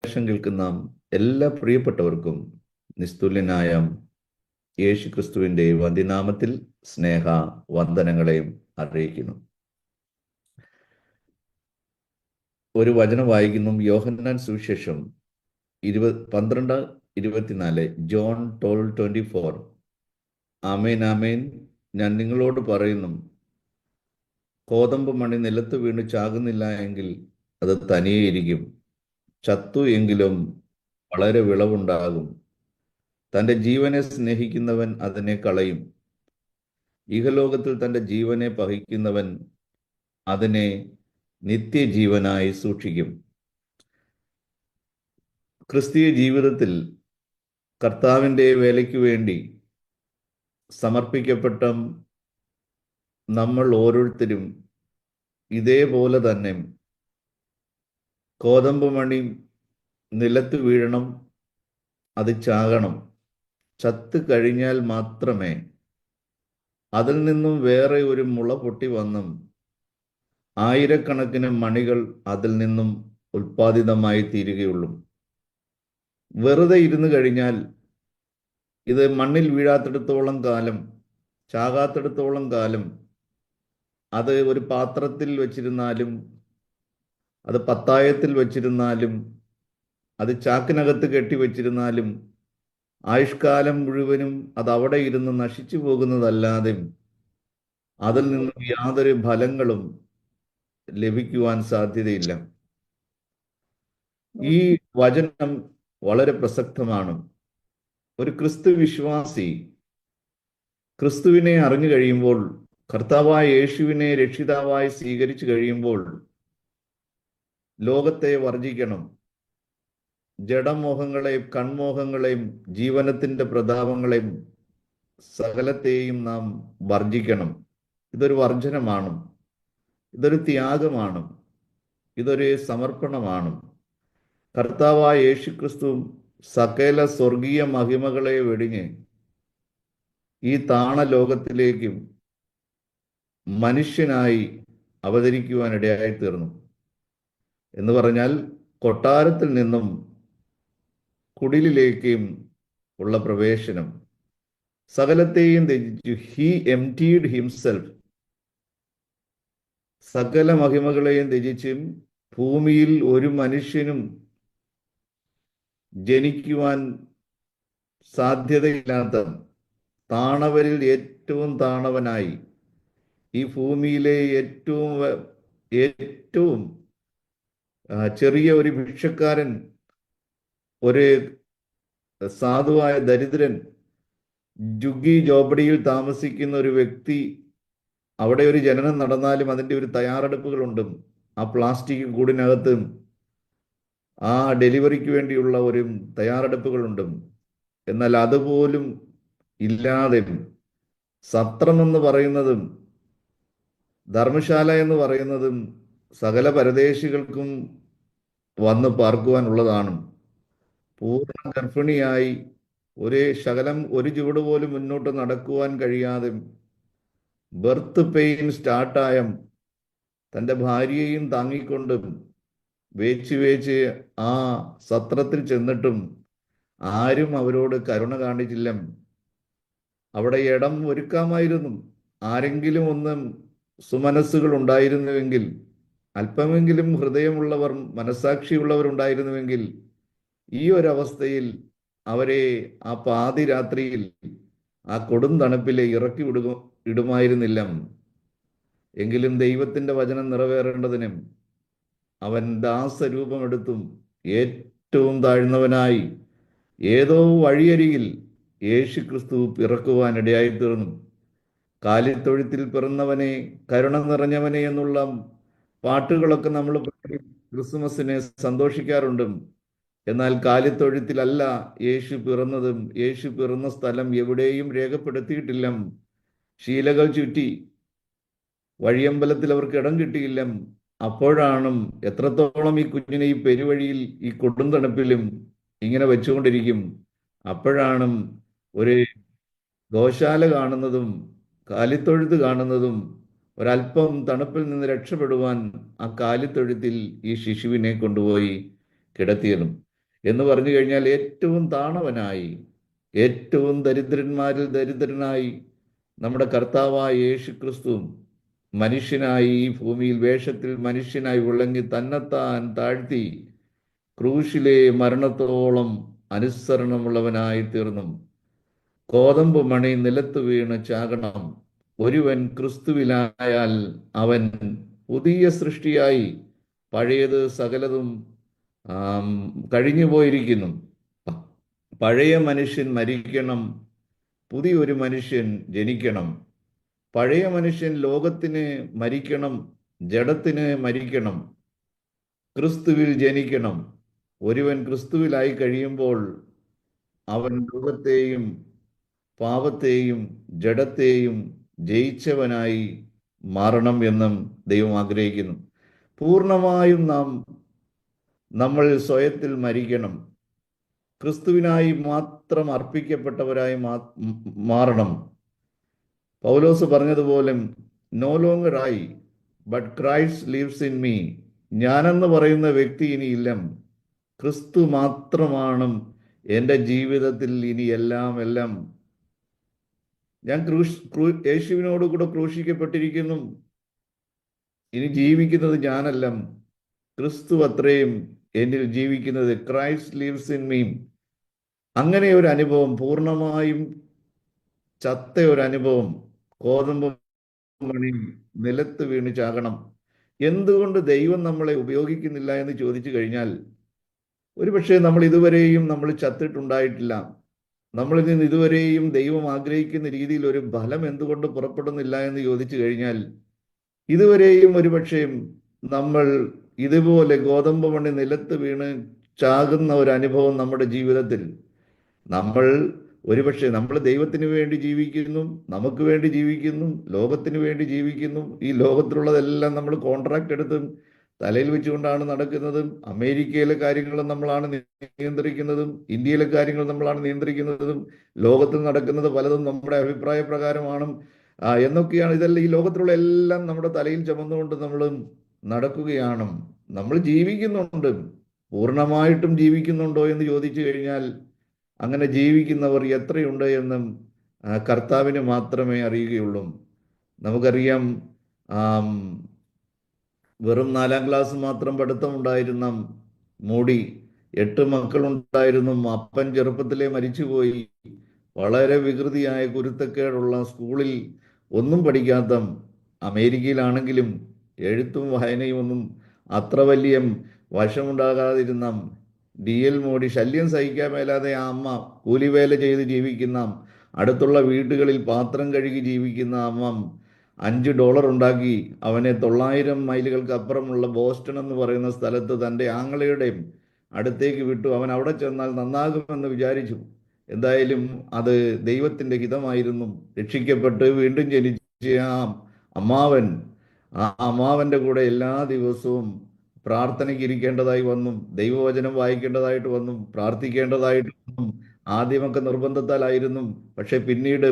ശേഷം കേൾക്കുന്ന എല്ലാ പ്രിയപ്പെട്ടവർക്കും നിസ്തുല്യനായ യേശു ക്രിസ്തുവിന്റെ വന്ദിനാമത്തിൽ സ്നേഹ വന്ദനങ്ങളെയും അറിയിക്കുന്നു. ഒരു വചനം വായിക്കുന്നു. യോഹന്നാൻ സുവിശേഷം 12:24. ജോൺ 12:24. ആമേൻ ആമേൻ, ഞാൻ നിങ്ങളോട് പറയുന്നു, കോതമ്പ് മണി നിലത്ത് വീണ് ചാകുന്നില്ല എങ്കിൽ അത് തനിയെ ഇരിക്കും, ചത്തു എങ്കിലും വളരെ വിളവുണ്ടാകും. തൻ്റെ ജീവനെ സ്നേഹിക്കുന്നവൻ അതിനെ കളയും. ഇഹലോകത്തിൽ തൻ്റെ ജീവനെ പഹിക്കുന്നവൻ അതിനെ നിത്യജീവനായി സൂക്ഷിക്കും. ക്രിസ്തീയ ജീവിതത്തിൽ കർത്താവിൻ്റെ വേലയ്ക്ക് വേണ്ടി സമർപ്പിക്കപ്പെട്ട നമ്മൾ ഓരോരുത്തരും ഇതേപോലെ തന്നെ കോതമ്പ് മണി നിലത്ത് വീഴണം, അത് ചാകണം. ചത്ത് കഴിഞ്ഞാൽ മാത്രമേ അതിൽ നിന്നും വേറെ ഒരു മുള പൊട്ടി വന്നും ആയിരക്കണക്കിന് മണികൾ അതിൽ നിന്നും ഉൽപ്പാദിതമായി തീരുകയുള്ളൂ. വെറുതെ ഇരുന്ന് കഴിഞ്ഞാൽ ഇത് മണ്ണിൽ വീഴാത്തിടത്തോളം കാലം, ചാകാത്തിടത്തോളം കാലം അത് ഒരു പാത്രത്തിൽ വെച്ചിരുന്നാലും, അത് പത്തായത്തിൽ വെച്ചിരുന്നാലും, അത് ചാക്കിനകത്ത് കെട്ടി വെച്ചിരുന്നാലും ആയുഷ്കാലം മുഴുവനും അത് അവിടെ ഇരുന്ന് നശിച്ചു പോകുന്നതല്ലാതെ അതിൽ നിന്നും യാതൊരു ഫലങ്ങളും ലഭിക്കുവാൻ സാധ്യതയില്ല. ഈ വചനം വളരെ പ്രസക്തമാണ്. ഒരു ക്രിസ്തു വിശ്വാസി ക്രിസ്തുവിനെ അറിഞ്ഞു കഴിയുമ്പോൾ, കർത്താവായ യേശുവിനെ രക്ഷിതാവായി സ്വീകരിച്ചു കഴിയുമ്പോൾ ലോകത്തെ വർജിക്കണം. ജഡമോഹങ്ങളെയും കൺമോഹങ്ങളെയും ജീവനത്തിന്റെ പ്രതാപങ്ങളെയും സകലത്തെയും നാം വർജിക്കണം. ഇതൊരു വർജനമാണ്, ഇതൊരു ത്യാഗമാണ്, ഇതൊരു സമർപ്പണമാണ്. കർത്താവായ യേശു ക്രിസ്തു സകല സ്വർഗീയ മഹിമകളെ വെടിഞ്ഞ് ഈ താണ ലോകത്തിലേക്കും മനുഷ്യനായി അവതരിക്കുവാൻ ഇടയായി തീർന്നു. എന്ന് പറഞ്ഞാൽ കൊട്ടാരത്തിൽ നിന്നും കുടിലിലേക്കും ഉള്ള പ്രവേശനം, സകലത്തെയും ത്യജിച്ചു. He emptied himself. സകല മഹിമകളെയും ത്യജിച്ചും ഭൂമിയിൽ ഒരു മനുഷ്യനും ജനിക്കുവാൻ സാധ്യതയില്ലാത്ത താണവരിൽ ഏറ്റവും താണവനായി, ഈ ഭൂമിയിലെ ഏറ്റവും ചെറിയ ഒരു ഭിക്ഷക്കാരൻ, ഒരു സാധുവായ ദരിദ്രൻ, ജുഗി ജോബടിയിൽ താമസിക്കുന്ന ഒരു വ്യക്തി, അവിടെ ഒരു ജനനം നടന്നാലും അതിൻ്റെ ഒരു തയ്യാറെടുപ്പുകളുണ്ട്. ആ പ്ലാസ്റ്റിക് കൂടിനകത്ത് ആ ഡെലിവറിക്ക് വേണ്ടിയുള്ള ഒരു തയ്യാറെടുപ്പുകളുണ്ട്. എന്നാൽ അതുപോലും ഇല്ലാതെ സത്രമെന്ന് പറയുന്നതും ധർമ്മശാല എന്ന് പറയുന്നതും സകല പരദേശികൾക്കും വന്ന് പാർക്കുവാനുള്ളതാണ്. പൂർണ്ണ ഗർഭിണിയായി ഒരു ചുവട് പോലും മുന്നോട്ട് നടക്കുവാൻ കഴിയാതെ ബർത്ത് പെയിൻ സ്റ്റാർട്ടായ തൻ്റെ ഭാര്യയെയും താങ്ങിക്കൊണ്ടും വേച്ച് ആ സത്രത്തിൽ ചെന്നിട്ടും ആരും അവരോട് കരുണ കാണിച്ചില്ല. അവിടെ ഇടം ഒരുക്കാമായിരുന്നു. ആരെങ്കിലും ഒന്നും സുമനസ്സുകൾ ഉണ്ടായിരുന്നുവെങ്കിൽ, അല്പമെങ്കിലും ഹൃദയമുള്ളവർ, മനസാക്ഷിയുള്ളവർ ഉണ്ടായിരുന്നുവെങ്കിൽ ഈ ഒരവസ്ഥയിൽ അവരെ ആ പാതിരാത്രിയിൽ ആ കൊടും തണുപ്പിലെ ഇറക്കി ഇടുമായിരുന്നില്ല. എങ്കിലും ദൈവത്തിൻ്റെ വചനം നിറവേറേണ്ടതിന് അവൻ ദാസരൂപമെടുത്തും ഏറ്റവും താഴ്ന്നവനായി ഏതോ വഴിയരികിൽ യേശു ക്രിസ്തു പിറക്കുവാൻ ഇടയായി തീർന്നു. കാലിത്തൊഴുത്തിൽ പിറന്നവനെ, കരുണ നിറഞ്ഞവനെ എന്നുള്ള പാട്ടുകളൊക്കെ നമ്മൾ ക്രിസ്മസിനെ സന്തോഷിക്കാറുണ്ട്. എന്നാൽ കാലിത്തൊഴുത്തിലല്ല യേശു പിറന്നതും. യേശു പിറന്ന സ്ഥലം എവിടെയും രേഖപ്പെടുത്തിയിട്ടില്ല. ശീലകൾ ചുറ്റി വഴിയമ്പലത്തിൽ അവർക്ക് ഇടം കിട്ടിയില്ല. അപ്പോഴാണ് എത്രത്തോളം ഈ കുഞ്ഞിനെ ഈ പെരുവഴിയിൽ ഈ കൊടും തണുപ്പിലും ഇങ്ങനെ വെച്ചുകൊണ്ടിരിക്കും. അപ്പോഴാണ് ഒരു ഗോശാല കാണുന്നതും കാലിത്തൊഴുത്ത് കാണുന്നതും ഒരല്പം തണുപ്പിൽ നിന്ന് രക്ഷപ്പെടുവാൻ ആ കാലിത്തൊഴുത്തിൽ ഈ ശിശുവിനെ കൊണ്ടുപോയി കിടത്തിയതും. എന്ന് പറഞ്ഞു കഴിഞ്ഞാൽ ഏറ്റവും താണവനായി, ഏറ്റവും ദരിദ്രന്മാരിൽ ദരിദ്രനായി നമ്മുടെ കർത്താവായ യേശു ക്രിസ്തു മനുഷ്യനായി ഈ ഭൂമിയിൽ വേഷത്തിൽ മനുഷ്യനായി വിളങ്ങി തന്നെത്താൻ താഴ്ത്തി ക്രൂശിലെ മരണത്തോളം അനുസരണമുള്ളവനായി തീർന്നു. കോതമ്പ് മണി നിലത്ത് വീണ് ചാകണം. ഒരുവൻ ക്രിസ്തുവിലായാൽ അവൻ പുതിയ സൃഷ്ടിയായി. പഴയത് സകലതും കഴിഞ്ഞു പോയിരിക്കുന്നു. പഴയ മനുഷ്യൻ മരിക്കണം, പുതിയൊരു മനുഷ്യൻ ജനിക്കണം. പഴയ മനുഷ്യൻ ലോകത്തിന് മരിക്കണം, ജഡത്തിന് മരിക്കണം, ക്രിസ്തുവിൽ ജനിക്കണം. ഒരുവൻ ക്രിസ്തുവിലായി കഴിയുമ്പോൾ അവൻ ലോകത്തെയും പാപത്തെയും ജഡത്തെയും ജയിച്ചവനായി മാറണം എന്നും ദൈവം ആഗ്രഹിക്കുന്നു. പൂർണ്ണമായും നമ്മൾ സ്വയത്തിൽ മരിക്കണം. ക്രിസ്തുവിനായി മാത്രം അർപ്പിക്കപ്പെട്ടവരായി മാറണം. പൗലോസ് പറഞ്ഞതുപോലെ no longer I but Christ lives in me. ഞാനെന്ന് പറയുന്ന വ്യക്തി ഇനിയില്ല, ക്രിസ്തു മാത്രമാണ് എൻ്റെ ജീവിതത്തിൽ ഇനി എല്ലാം. ഞാൻ യേശുവിനോട് കൂടെ ക്രൂശിക്കപ്പെട്ടിരിക്കുന്നു. ഇനി ജീവിക്കുന്നത് ഞാനല്ല, ക്രിസ്തു അത്രയും എന്നിൽ ജീവിക്കുന്നത്. Christ lives in me. അങ്ങനെ ഒരു അനുഭവം, പൂർണ്ണമായും ചത്ത ഒരു അനുഭവം. കോതമ്പ് മണി നിലത്ത് വീണ് ചാകണം. എന്തുകൊണ്ട് ദൈവം നമ്മളെ ഉപയോഗിക്കുന്നില്ല എന്ന് ചോദിച്ചു കഴിഞ്ഞാൽ, ഒരുപക്ഷെ നമ്മൾ ചത്തിട്ടുണ്ടായിട്ടില്ല. നമ്മളിൽ നിന്ന് ഇതുവരെയും ദൈവം ആഗ്രഹിക്കുന്ന രീതിയിൽ ഒരു ഫലം എന്തുകൊണ്ട് പുറപ്പെടുന്നില്ല എന്ന് ചോദിച്ചു കഴിഞ്ഞാൽ, ഇതുവരെയും ഒരുപക്ഷെ നമ്മൾ ഇതുപോലെ ഗോതമ്പ് മണി നിലത്ത് വീണ് ചാകുന്ന ഒരു അനുഭവം നമ്മുടെ ജീവിതത്തിൽ, നമ്മൾ ദൈവത്തിന് വേണ്ടി ജീവിക്കുന്നു, നമുക്ക് വേണ്ടി ജീവിക്കുന്നു, ലോകത്തിന് വേണ്ടി ജീവിക്കുന്നു. ഈ ലോകത്തിലുള്ളതെല്ലാം നമ്മൾ കോൺട്രാക്ട് എടുത്ത് തലയിൽ വെച്ചുകൊണ്ടാണ് നടക്കുന്നതും. അമേരിക്കയിലെ കാര്യങ്ങൾ നമ്മളാണ് നിയന്ത്രിക്കുന്നതും, ഇന്ത്യയിലെ കാര്യങ്ങൾ നമ്മളാണ് നിയന്ത്രിക്കുന്നതും, ലോകത്തിൽ നടക്കുന്നത് പലതും നമ്മുടെ അഭിപ്രായ പ്രകാരമാണ് എന്നൊക്കെയാണ്. ഇതെല്ലാം ഈ ലോകത്തിലുള്ള എല്ലാം നമ്മുടെ തലയിൽ ചുമന്നുകൊണ്ട് നമ്മൾ നടക്കുകയാണ്. നമ്മൾ ജീവിക്കുന്നുണ്ട്. പൂർണ്ണമായിട്ടും ജീവിക്കുന്നുണ്ടോ എന്ന് ചോദിച്ചു കഴിഞ്ഞാൽ, അങ്ങനെ ജീവിക്കുന്നവർ എത്രയുണ്ട് എന്നും കർത്താവിന് മാത്രമേ അറിയുകയുള്ളൂ. നമുക്കറിയാം, വെറും 4ാം ക്ലാസ് മാത്രം പഠിത്തമുണ്ടായിരുന്ന മോഡി 8 മക്കളുണ്ടായിരുന്നു. അപ്പൻ ചെറുപ്പത്തിലെ മരിച്ചുപോയി. വളരെ വികൃതിയായ കുരുത്തക്കേടുള്ള സ്കൂളിൽ ഒന്നും പഠിക്കാത്ത, അമേരിക്കയിലാണെങ്കിലും എഴുത്തും വായനയും ഒന്നും അത്ര വലിയ വശമുണ്ടാകാതിരുന്ന DL മോഡി, ശല്യം സഹിക്കാൻ മേലാതെ ആ അമ്മ കൂലിവേല ചെയ്ത് ജീവിക്കുന്ന, അടുത്തുള്ള വീടുകളിൽ പാത്രം കഴുകി ജീവിക്കുന്ന അമ്മ $5 ഉണ്ടാക്കി അവനെ 900 മൈലുകൾക്ക് അപ്പുറമുള്ള ബോസ്റ്റൺ എന്ന് പറയുന്ന സ്ഥലത്ത് തൻ്റെ ആങ്ങളയുടെ അടുത്തേക്ക് വിട്ടു. അവൻ അവിടെ ചെന്നാൽ നന്നാകുമെന്ന് വിചാരിച്ചു. എന്തായാലും അത് ദൈവത്തിൻ്റെ ഹിതമായിരുന്നു. രക്ഷിക്കപ്പെട്ട് വീണ്ടും ജനിച്ച ആ അമ്മാവൻ്റെ കൂടെ എല്ലാ ദിവസവും പ്രാർത്ഥനയ്ക്ക് ഇരിക്കേണ്ടതായി വന്നു, ദൈവവചനം വായിക്കേണ്ടതായിട്ട് വന്നു, പ്രാർത്ഥിക്കേണ്ടതായിട്ട് വന്നു. ആദ്യമൊക്കെ നിർബന്ധത്താലായിരുന്നു. പക്ഷെ പിന്നീട്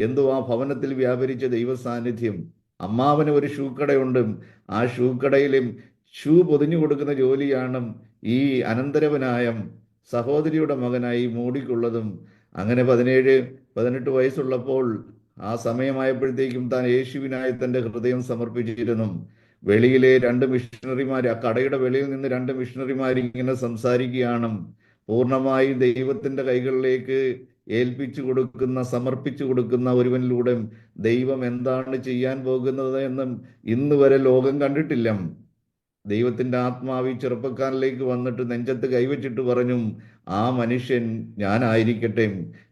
എന്തോ ആ ഭവനത്തിൽ വ്യാപരിച്ച ദൈവ സാന്നിധ്യം. അമ്മാവന് ഒരു ഷൂക്കടയുണ്ട്. ആ ഷൂക്കടയിലും ഷൂ പൊതിഞ്ഞു കൊടുക്കുന്ന ജോലിയാണ് ഈ അനന്തരവനായ സഹോദരിയുടെ മകനായി മോഡിക്കുള്ളതും. അങ്ങനെ 17-18 വയസ്സുള്ളപ്പോൾ, ആ സമയമായപ്പോഴത്തേക്കും താൻ യേശുവിനായി തൻ്റെ ഹൃദയം സമർപ്പിച്ചിരുന്നു. വെളിയിലെ 2 മിഷണറിമാർ, ആ കടയുടെ വെളിയിൽ നിന്ന് 2 മിഷണറിമാർ ഇങ്ങനെ സംസാരിക്കുകയാണ്. പൂർണ്ണമായി ദൈവത്തിൻ്റെ കൈകളിലേക്ക് സമർപ്പിച്ചു കൊടുക്കുന്ന ഒരുവനിലൂടെ ദൈവം എന്താണ് ചെയ്യാൻ പോകുന്നത് എന്നും ഇന്ന് വരെ ലോകം കണ്ടിട്ടില്ല. ദൈവത്തിൻ്റെ ആത്മാവ് ചെറുപ്പക്കാരിലേക്ക് വന്നിട്ട് നെഞ്ചത്ത് കൈവച്ചിട്ട് പറഞ്ഞു, ആ മനുഷ്യൻ ഞാനായിരിക്കട്ടെ.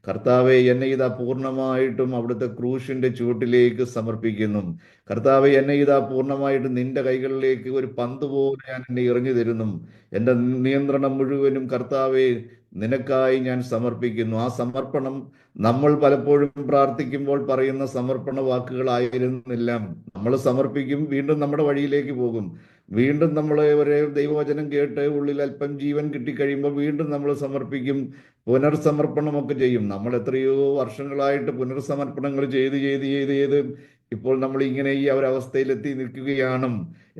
കർത്താവെ, എന്നെ ഇതാ പൂർണ്ണമായിട്ടും അവിടുത്തെ ക്രൂശിന്റെ ചുവട്ടിലേക്ക് സമർപ്പിക്കുന്നു. കർത്താവെ, എന്നെ ഇതാ പൂർണ്ണമായിട്ടും നിന്റെ കൈകളിലേക്ക് ഒരു പന്ത് പോലെ ഞാൻ എന്നെ എറിഞ്ഞു തരുന്നു. എൻ്റെ നിയന്ത്രണം മുഴുവനും കർത്താവെ നിനക്കായി ഞാൻ സമർപ്പിക്കുന്നു. ആ സമർപ്പണം നമ്മൾ പലപ്പോഴും പ്രാർത്ഥിക്കുമ്പോൾ പറയുന്ന സമർപ്പണ വാക്കുകളായിരുന്നില്ല. നമ്മൾ സമർപ്പിക്കും, വീണ്ടും നമ്മുടെ വഴിയിലേക്ക് പോകും. വീണ്ടും നമ്മൾ ഒരേ ദൈവവചനം കേട്ട് ഉള്ളിൽ അല്പം ജീവൻ കിട്ടിക്കഴിയുമ്പോൾ വീണ്ടും നമ്മൾ സമർപ്പിക്കും, പുനർസമർപ്പണമൊക്കെ ചെയ്യും. നമ്മൾ എത്രയോ വർഷങ്ങളായിട്ട് പുനർസമർപ്പണങ്ങൾ ചെയ്ത് ഇപ്പോൾ നമ്മൾ ഇങ്ങനെ ഈ ഒരവസ്ഥയിലെത്തി നിൽക്കുകയാണ്.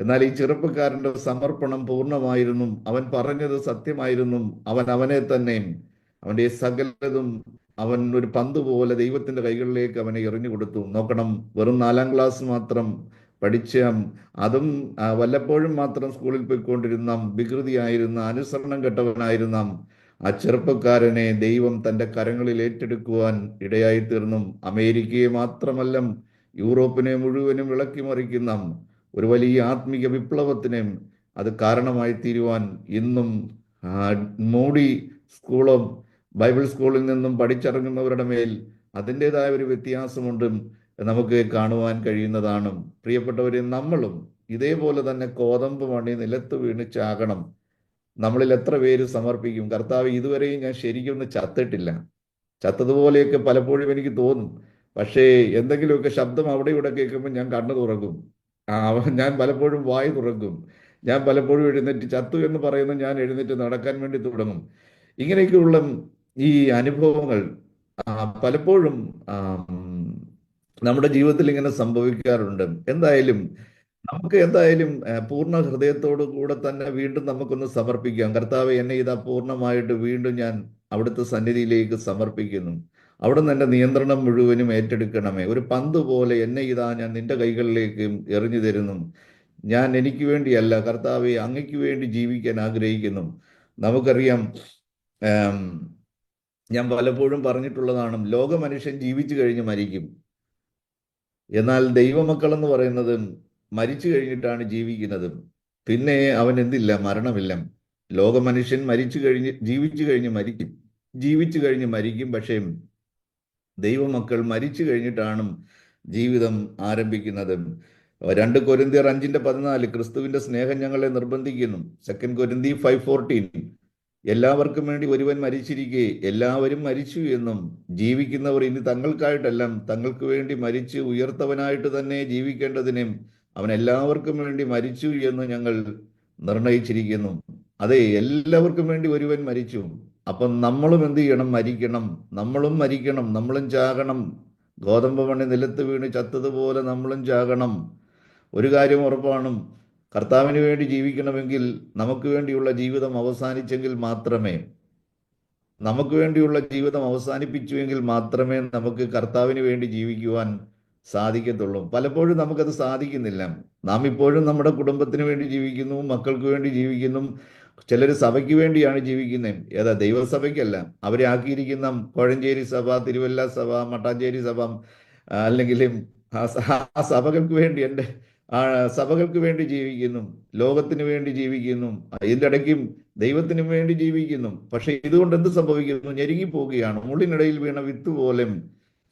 എന്നാൽ ഈ ചെറുപ്പക്കാരന്റെ സമർപ്പണം പൂർണ്ണമായിരുന്നു. അവൻ പറഞ്ഞത് സത്യമായിരുന്നു. അവൻ അവനെ തന്നെ, അവന്റെ സകലതും അവൻ ഒരു പന്ത് പോലെ ദൈവത്തിന്റെ കൈകളിലേക്ക് അവനെ എറിഞ്ഞു കൊടുത്തു. നോക്കണം, വെറും 4-ാം ക്ലാസ് മാത്രം പഠിച്ച, അതും വല്ലപ്പോഴും മാത്രം സ്കൂളിൽ പോയിക്കൊണ്ടിരുന്ന, വികൃതിയായിരുന്ന, അനുസരണം കെട്ടവനായിരുന്ന ആ ചെറുപ്പക്കാരനെ ദൈവം തന്റെ കരങ്ങളിൽ ഏറ്റെടുക്കുവാൻ ഇടയായി തീർന്നു. അമേരിക്കയെ മാത്രമല്ല, യൂറോപ്പിനെ മുഴുവനും ഇളക്കി മറിക്കുന്ന ഒരു വലിയ ആത്മീയ വിപ്ലവത്തിന് അത് കാരണമായി തീരുവാൻ ഇന്നും മോഡി സ്കൂളും ബൈബിൾ സ്കൂളിൽ നിന്നും പഠിച്ചിറങ്ങുന്നവരുടെ മേൽ അതിൻ്റെതായ ഒരു വ്യത്യാസമുണ്ട് നമുക്ക് കാണുവാൻ കഴിയുന്നതാണ്. പ്രിയപ്പെട്ടവരെ, നമ്മളും ഇതേപോലെ തന്നെ കോതമ്പ് മണി നിലത്ത് വീണ് ചാകണം. നമ്മളിൽ എത്ര പേര് സമർപ്പിക്കും? കർത്താവ്, ഇതുവരെയും ഞാൻ ശരിക്കൊന്നും ചത്തിട്ടില്ല. ചത്തതുപോലെയൊക്കെ പലപ്പോഴും എനിക്ക് തോന്നും. പക്ഷേ എന്തെങ്കിലുമൊക്കെ ശബ്ദം അവിടെ ഇവിടെ കേൾക്കുമ്പോൾ ഞാൻ കണ്ണു തുറക്കും. ഞാൻ പലപ്പോഴും വായി തുറക്കും. ഞാൻ പലപ്പോഴും എഴുന്നേറ്റ്, ചത്തു എന്ന് പറയുന്ന ഞാൻ എഴുന്നേറ്റ് നടക്കാൻ വേണ്ടി തുടങ്ങും. ഇങ്ങനെയൊക്കെയുള്ള ഈ അനുഭവങ്ങൾ പലപ്പോഴും നമ്മുടെ ജീവിതത്തിൽ ഇങ്ങനെ സംഭവിക്കാറുണ്ട്. എന്തായാലും പൂർണ്ണ ഹൃദയത്തോടു കൂടെ തന്നെ വീണ്ടും നമുക്കൊന്ന് സമർപ്പിക്കാം. കർത്താവെ, എന്നെ ഇതാ പൂർണ്ണമായിട്ട് വീണ്ടും ഞാൻ അവിടുത്തെ സന്നിധിയിലേക്ക് സമർപ്പിക്കുന്നു. അവിടുന്ന് എൻ്റെ നിയന്ത്രണം മുഴുവനും ഏറ്റെടുക്കണമേ. ഒരു പന്ത് പോലെ എന്നെ ഇതാ ഞാൻ നിന്റെ കൈകളിലേക്ക് എറിഞ്ഞു തരുന്നു. ഞാൻ എനിക്ക് വേണ്ടിയല്ല കർത്താവെ, അങ്ങയ്ക്ക് വേണ്ടി ജീവിക്കാൻ ആഗ്രഹിക്കുന്നു. നമുക്കറിയാം, ഞാൻ പലപ്പോഴും പറഞ്ഞിട്ടുള്ളതാണ്, ലോക മനുഷ്യൻ ജീവിച്ചു കഴിഞ്ഞ് മരിക്കും. എന്നാൽ ദൈവമക്കൾ എന്ന് പറയുന്നത് മരിച്ചു കഴിഞ്ഞിട്ടാണ് ജീവിക്കുന്നത്. പിന്നെ അവൻ എന്തില്ല? മരണമില്ല. ലോക മനുഷ്യൻ ജീവിച്ചു കഴിഞ്ഞ് മരിക്കും. പക്ഷേ ദൈവമക്കൾ മരിച്ചു കഴിഞ്ഞിട്ടാണ് ജീവിതം ആരംഭിക്കുന്നത്. 2 കൊരിന്ത്യർ 5:14 ക്രിസ്തുവിന്റെ സ്നേഹം ഞങ്ങളെ നിർബന്ധിക്കുന്നു. 2 കൊരിന്ത്യർ 5:14 എല്ലാവർക്കും വേണ്ടി ഒരുവൻ മരിച്ചിരിക്കെ എല്ലാവരും മരിച്ചു എന്നും ജീവിക്കുന്നവർ ഇനി തങ്ങൾക്കായിട്ടല്ല തങ്ങൾക്ക് വേണ്ടി മരിച്ച് ഉയർത്തവനായിട്ട് തന്നെ ജീവിക്കേണ്ടതിനും അവൻ എല്ലാവർക്കും വേണ്ടി മരിച്ചു എന്ന് ഞങ്ങൾ നിർണയിച്ചിരിക്കുന്നു. അതെ, എല്ലാവർക്കും വേണ്ടി ഒരുവൻ മരിച്ചു. അപ്പം നമ്മളും എന്ത് ചെയ്യണം? മരിക്കണം. നമ്മളും ചാകണം. ഗോതമ്പ് മണി നിലത്ത് വീണ് ചത്തതുപോലെ നമ്മളും ചാകണം. ഒരു കാര്യം ഉറപ്പാണ്, കർത്താവിന് വേണ്ടി ജീവിക്കണമെങ്കിൽ നമുക്ക് വേണ്ടിയുള്ള ജീവിതം അവസാനിപ്പിച്ചുവെങ്കിൽ മാത്രമേ നമുക്ക് കർത്താവിന് വേണ്ടി ജീവിക്കുവാൻ സാധിക്കത്തുള്ളൂ. പലപ്പോഴും നമുക്കത് സാധിക്കുന്നില്ല. നാം ഇപ്പോഴും നമ്മുടെ കുടുംബത്തിന് വേണ്ടി ജീവിക്കുന്നു, മക്കൾക്ക് വേണ്ടി ജീവിക്കുന്നു. ചിലർ സഭയ്ക്ക് വേണ്ടിയാണ് ജീവിക്കുന്നത്. ഏതാ? ദൈവസഭയ്ക്കല്ല. അവരെ ആക്കിയിരിക്കുന്ന കോഴഞ്ചേരി സഭ, തിരുവല്ല സഭ, മട്ടാഞ്ചേരി സഭ, അല്ലെങ്കിൽ ആ സഭകൾക്ക് വേണ്ടി ജീവിക്കുന്നു, ലോകത്തിന് വേണ്ടി ജീവിക്കുന്നു, ഇതിൻ്റെ ഇടയ്ക്കും ദൈവത്തിന് വേണ്ടി ജീവിക്കുന്നു. പക്ഷെ ഇതുകൊണ്ട് എന്ത് സംഭവിക്കുന്നു? ഞെരുങ്ങിപ്പോവുകയാണ്. മുള്ളിനിടയിൽ വീണ വിത്ത് പോലെ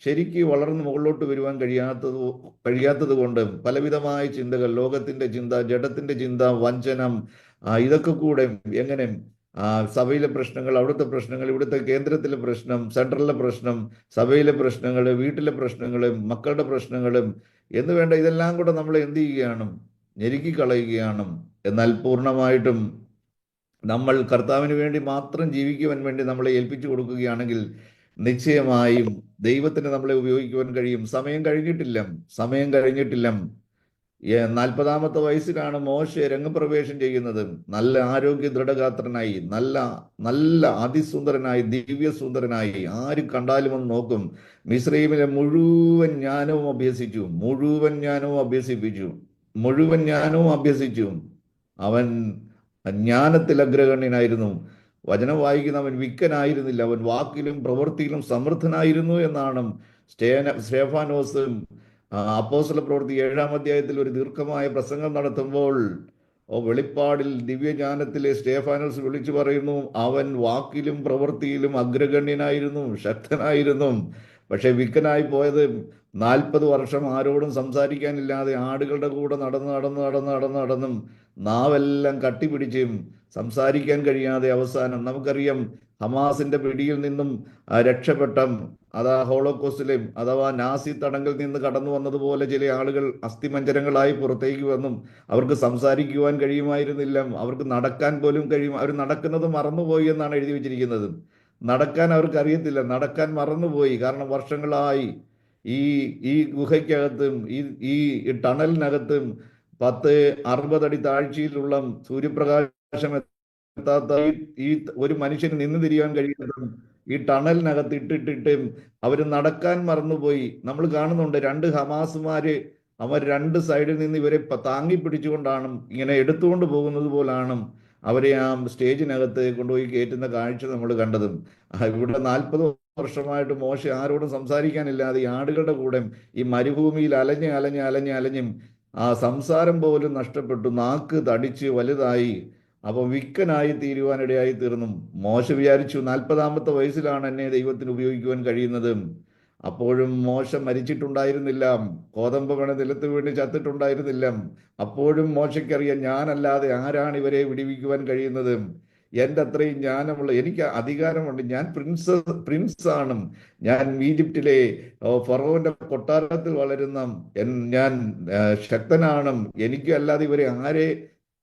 ശരിക്ക് വളർന്ന് മുകളിലോട്ട് വരുവാൻ കഴിയാത്തത് കൊണ്ട് പലവിധമായ ചിന്തകൾ, ലോകത്തിന്റെ ചിന്ത, ജഡത്തിന്റെ ചിന്ത, വഞ്ചനം, ഇതൊക്കെ കൂടെ എങ്ങനെ സഭയിലെ പ്രശ്നങ്ങൾ, അവിടുത്തെ പ്രശ്നങ്ങൾ, ഇവിടുത്തെ കേന്ദ്രത്തിലെ പ്രശ്നം, സെൻട്രലിലെ പ്രശ്നം, സഭയിലെ പ്രശ്നങ്ങൾ, വീട്ടിലെ പ്രശ്നങ്ങളും മക്കളുടെ പ്രശ്നങ്ങളും എന്ന് വേണ്ട ഇതെല്ലാം കൂടെ നമ്മൾ എന്ത് ചെയ്യുകയാണ്? ഞെരുക്കിക്കളയുകയാണ്. എന്നാൽ പൂർണ്ണമായിട്ടും നമ്മൾ കർത്താവിന് വേണ്ടി മാത്രം ജീവിക്കുവാൻ വേണ്ടി നമ്മളെ ഏൽപ്പിച്ചു കൊടുക്കുകയാണെങ്കിൽ നിശ്ചയമായും ദൈവത്തിന് നമ്മളെ ഉപയോഗിക്കുവാൻ കഴിയും. സമയം കഴിഞ്ഞിട്ടില്ല. 40-ാമത്തെ വയസ്സിലാണ് മോശെ രംഗപ്രവേശം ചെയ്യുന്നത്. നല്ല ആരോഗ്യ ദൃഢഗാത്രനായി, നല്ല അതിസുന്ദരനായി, ദിവ്യസുന്ദരനായി, ആര് കണ്ടാലും ഒന്ന് നോക്കും. മിസ്രൈമിലെ മുഴുവൻ ജ്ഞാനവും അഭ്യസിച്ചു. അവൻ ജ്ഞാനത്തിൽ അഗ്രഗണ്യനായിരുന്നു. വചനം വായിക്കുന്ന അവൻ വിക്കനായിരുന്നില്ല, അവൻ വാക്കിലും പ്രവൃത്തിയിലും സമർത്ഥനായിരുന്നു എന്നാണ് സ്തേഫാനോസ് അപ്പോസ്തല പ്രവൃത്തി 7-ാം അധ്യായത്തിൽ ഒരു ദീർഘമായ പ്രസംഗം നടത്തുമ്പോൾ വെളിപ്പാടിൽ ദിവ്യജ്ഞാനത്തിലെ സ്തേഫാനോസ് വിളിച്ചു പറയുന്നു, അവൻ വാക്കിലും പ്രവൃത്തിയിലും അഗ്രഗണ്യനായിരുന്നു, ശക്തനായിരുന്നു. പക്ഷെ വിക്കനായി പോയത് 40 വർഷം ആരോടും സംസാരിക്കാനില്ലാതെ ആടുകളുടെ കൂടെ നടന്നും നാവെല്ലാം കട്ടിപിടിച്ചും സംസാരിക്കാൻ കഴിയാതെ അവസാനം നമുക്കറിയാം ഹമാസിന്റെ പിടിയിൽ നിന്നും രക്ഷപ്പെട്ട ഹോളോകോസ്റ്റിലെ അഥവാ നാസി തടങ്കിൽ നിന്ന് കടന്നു വന്നതുപോലെ ചില ആളുകൾ അസ്ഥിമഞ്ജരങ്ങളായി പുറത്തേക്ക് വന്നും അവർക്ക് സംസാരിക്കുവാൻ കഴിയുമായിരുന്നില്ല. അവർക്ക് നടക്കാൻ പോലും അവർ നടക്കുന്നത് മറന്നുപോയി എന്നാണ് എഴുതി വെച്ചിരിക്കുന്നത്. നടക്കാൻ അവർക്ക് അറിയത്തില്ല, നടക്കാൻ മറന്നുപോയി. കാരണം വർഷങ്ങളായി ഈ ഈ ഗുഹയ്ക്കകത്തും ഈ ടണലിനകത്തും 10-60 അടി താഴ്ചയിലുള്ള സൂര്യപ്രകാശം എത്താത്ത ഈ ഒരു മനുഷ്യന് നിന്ന് തിരിയാൻ കഴിയുന്നതും ഈ ടണലിനകത്ത് ഇട്ടിട്ടിട്ട് അവർ നടക്കാൻ മറന്നുപോയി. നമ്മൾ കാണുന്നുണ്ട് രണ്ട് ഹമാസുമാര്, അവർ രണ്ട് സൈഡിൽ നിന്ന് ഇവരെ താങ്ങി പിടിച്ചുകൊണ്ടാണ് ഇങ്ങനെ എടുത്തുകൊണ്ട് പോകുന്നത് പോലാണ് അവരെ ആ സ്റ്റേജിനകത്ത് കൊണ്ടുപോയി കയറ്റുന്ന കാഴ്ച നമ്മൾ കണ്ടതും. ഇവിടെ 40 വർഷമായിട്ട് മോശ ആരോടും സംസാരിക്കാനില്ലാതെ ഈ ആടുകളുടെ കൂടെ ഈ മരുഭൂമിയിൽ അലഞ്ഞും ആ സംസാരം പോലും നഷ്ടപ്പെട്ടു, നാക്ക് തടിച്ച് വലുതായി. അപ്പം വിക്കനായി തീരുവാനിടയായി തീർന്നു. മോശ വിചാരിച്ചു 40-ാമത്തെ വയസ്സിലാണ് എന്നെ ദൈവത്തിന് ഉപയോഗിക്കുവാൻ കഴിയുന്നത്. അപ്പോഴും മോശ മരിച്ചിട്ടുണ്ടായിരുന്നില്ല, കോതമ്പ് വീണ് നിലത്ത് വീണ് ചത്തിട്ടുണ്ടായിരുന്നില്ല. അപ്പോഴും മോശയ്ക്കറിയാം, ഞാനല്ലാതെ ആരാണ് ഇവരെ വിടിവിക്കുവാൻ കഴിയുന്നത്? എൻ്റെ അത്രയും ജ്ഞാനമുള്ള, എനിക്ക് അധികാരമുണ്ട്, ഞാൻ പ്രിൻസ് ആണ്, ഞാൻ ഈജിപ്തിലെ ഫറവോന്റെ കൊട്ടാരത്തിൽ വളരുന്ന ഞാൻ ശക്തനാണ്, എനിക്ക് അല്ലാതെ